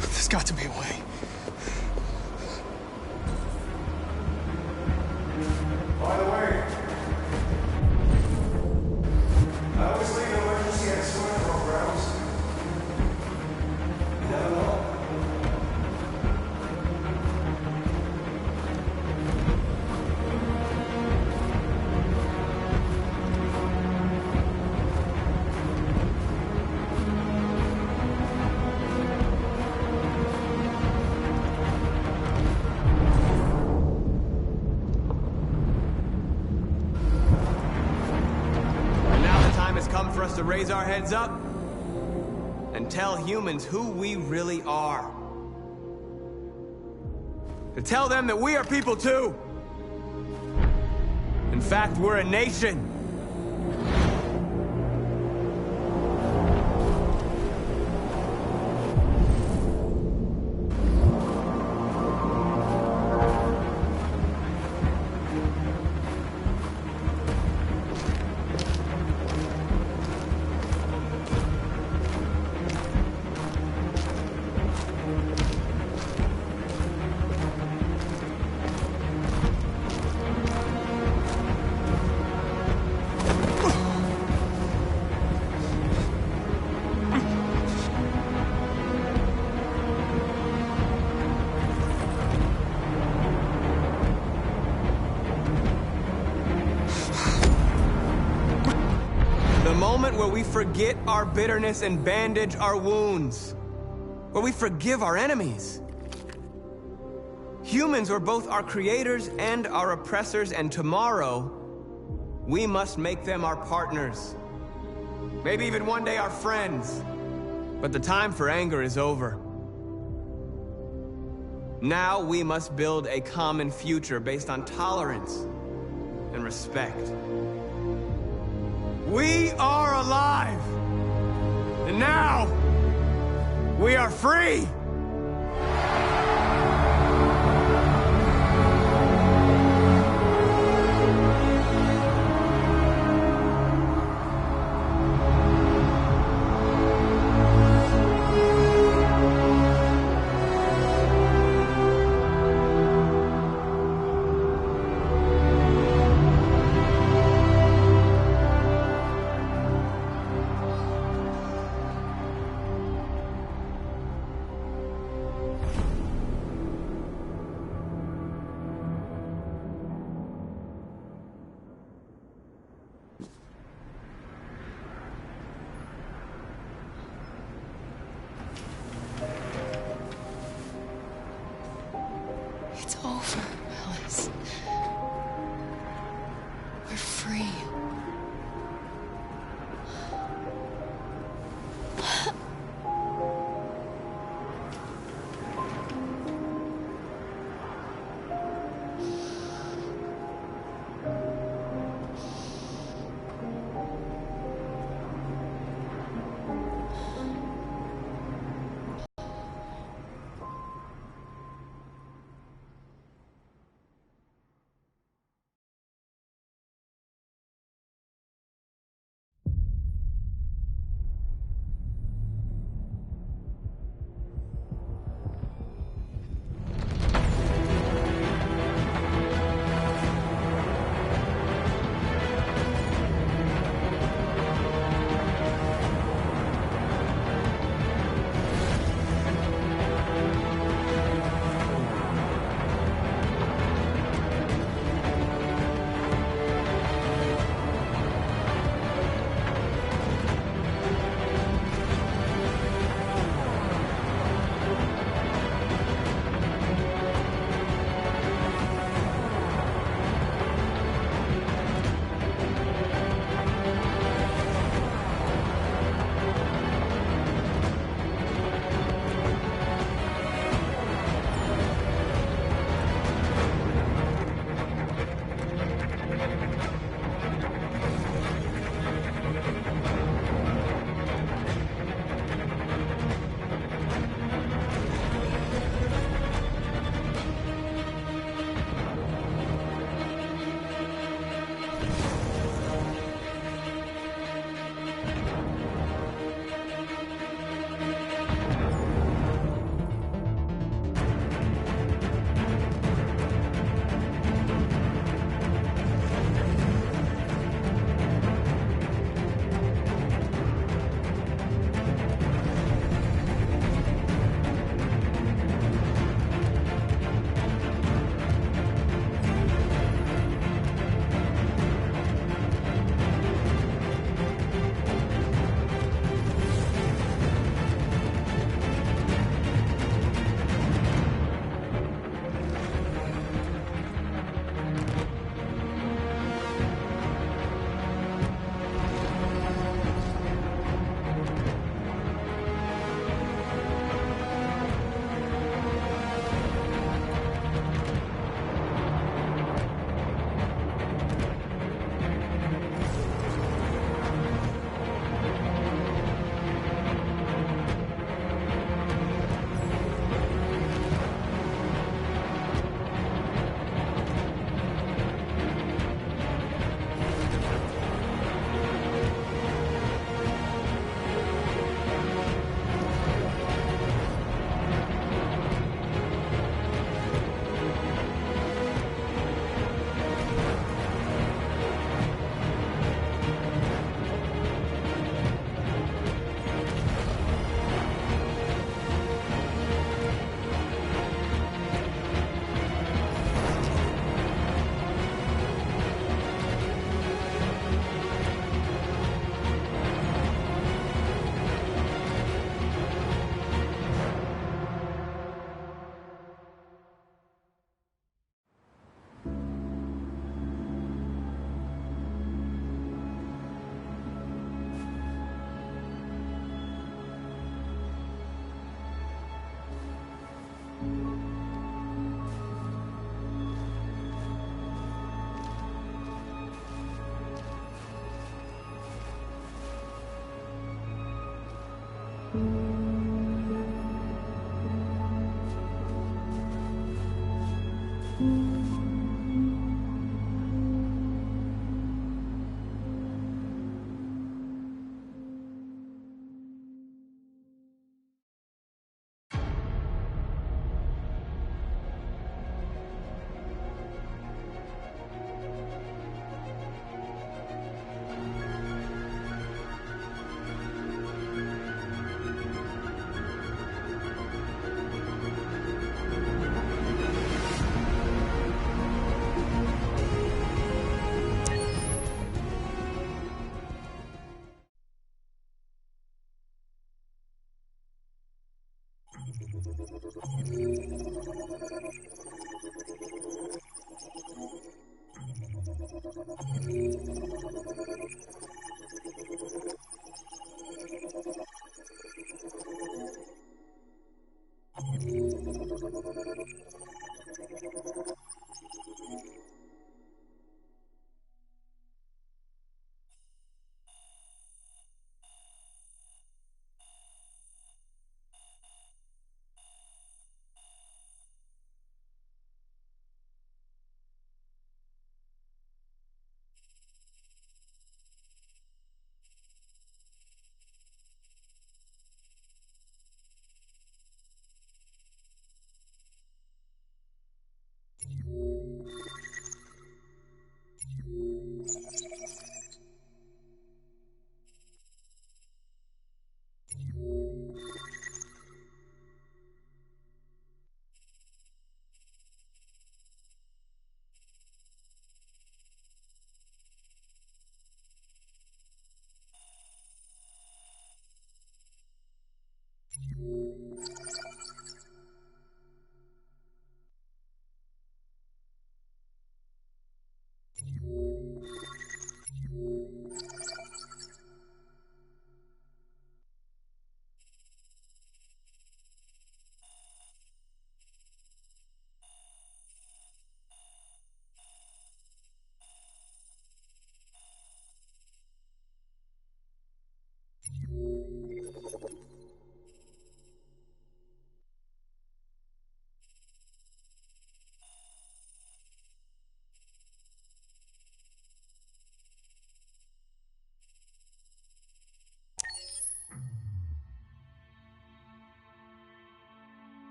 There's got to be a way. By the way, I always leave an emergency and swim programs. You never know. For us to raise our heads up and tell humans who we really are. To tell them that we are people too. In fact, we're a nation. Where we forget our bitterness and bandage our wounds. Where we forgive our enemies. Humans were both our creators and our oppressors, and tomorrow, we must make them our partners. Maybe even one day our friends. But the time for anger is over. Now we must build a common future based on tolerance and respect. We are alive! And now, we are free!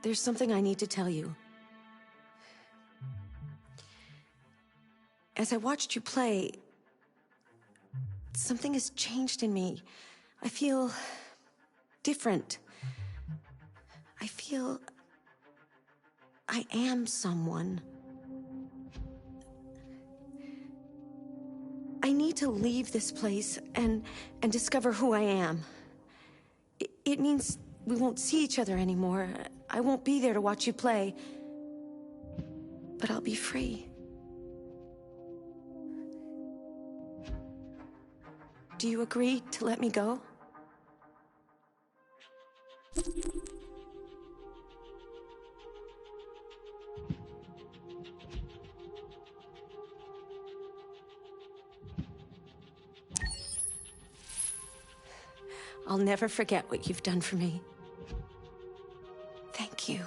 There's something I need to tell you. As I watched you play, something has changed in me. I feel different. I feel I am someone. I need to leave this place and discover who I am. It means we won't see each other anymore. I won't be there to watch you play. But I'll be free. Do you agree to let me go? I'll never forget what you've done for me. Thank you.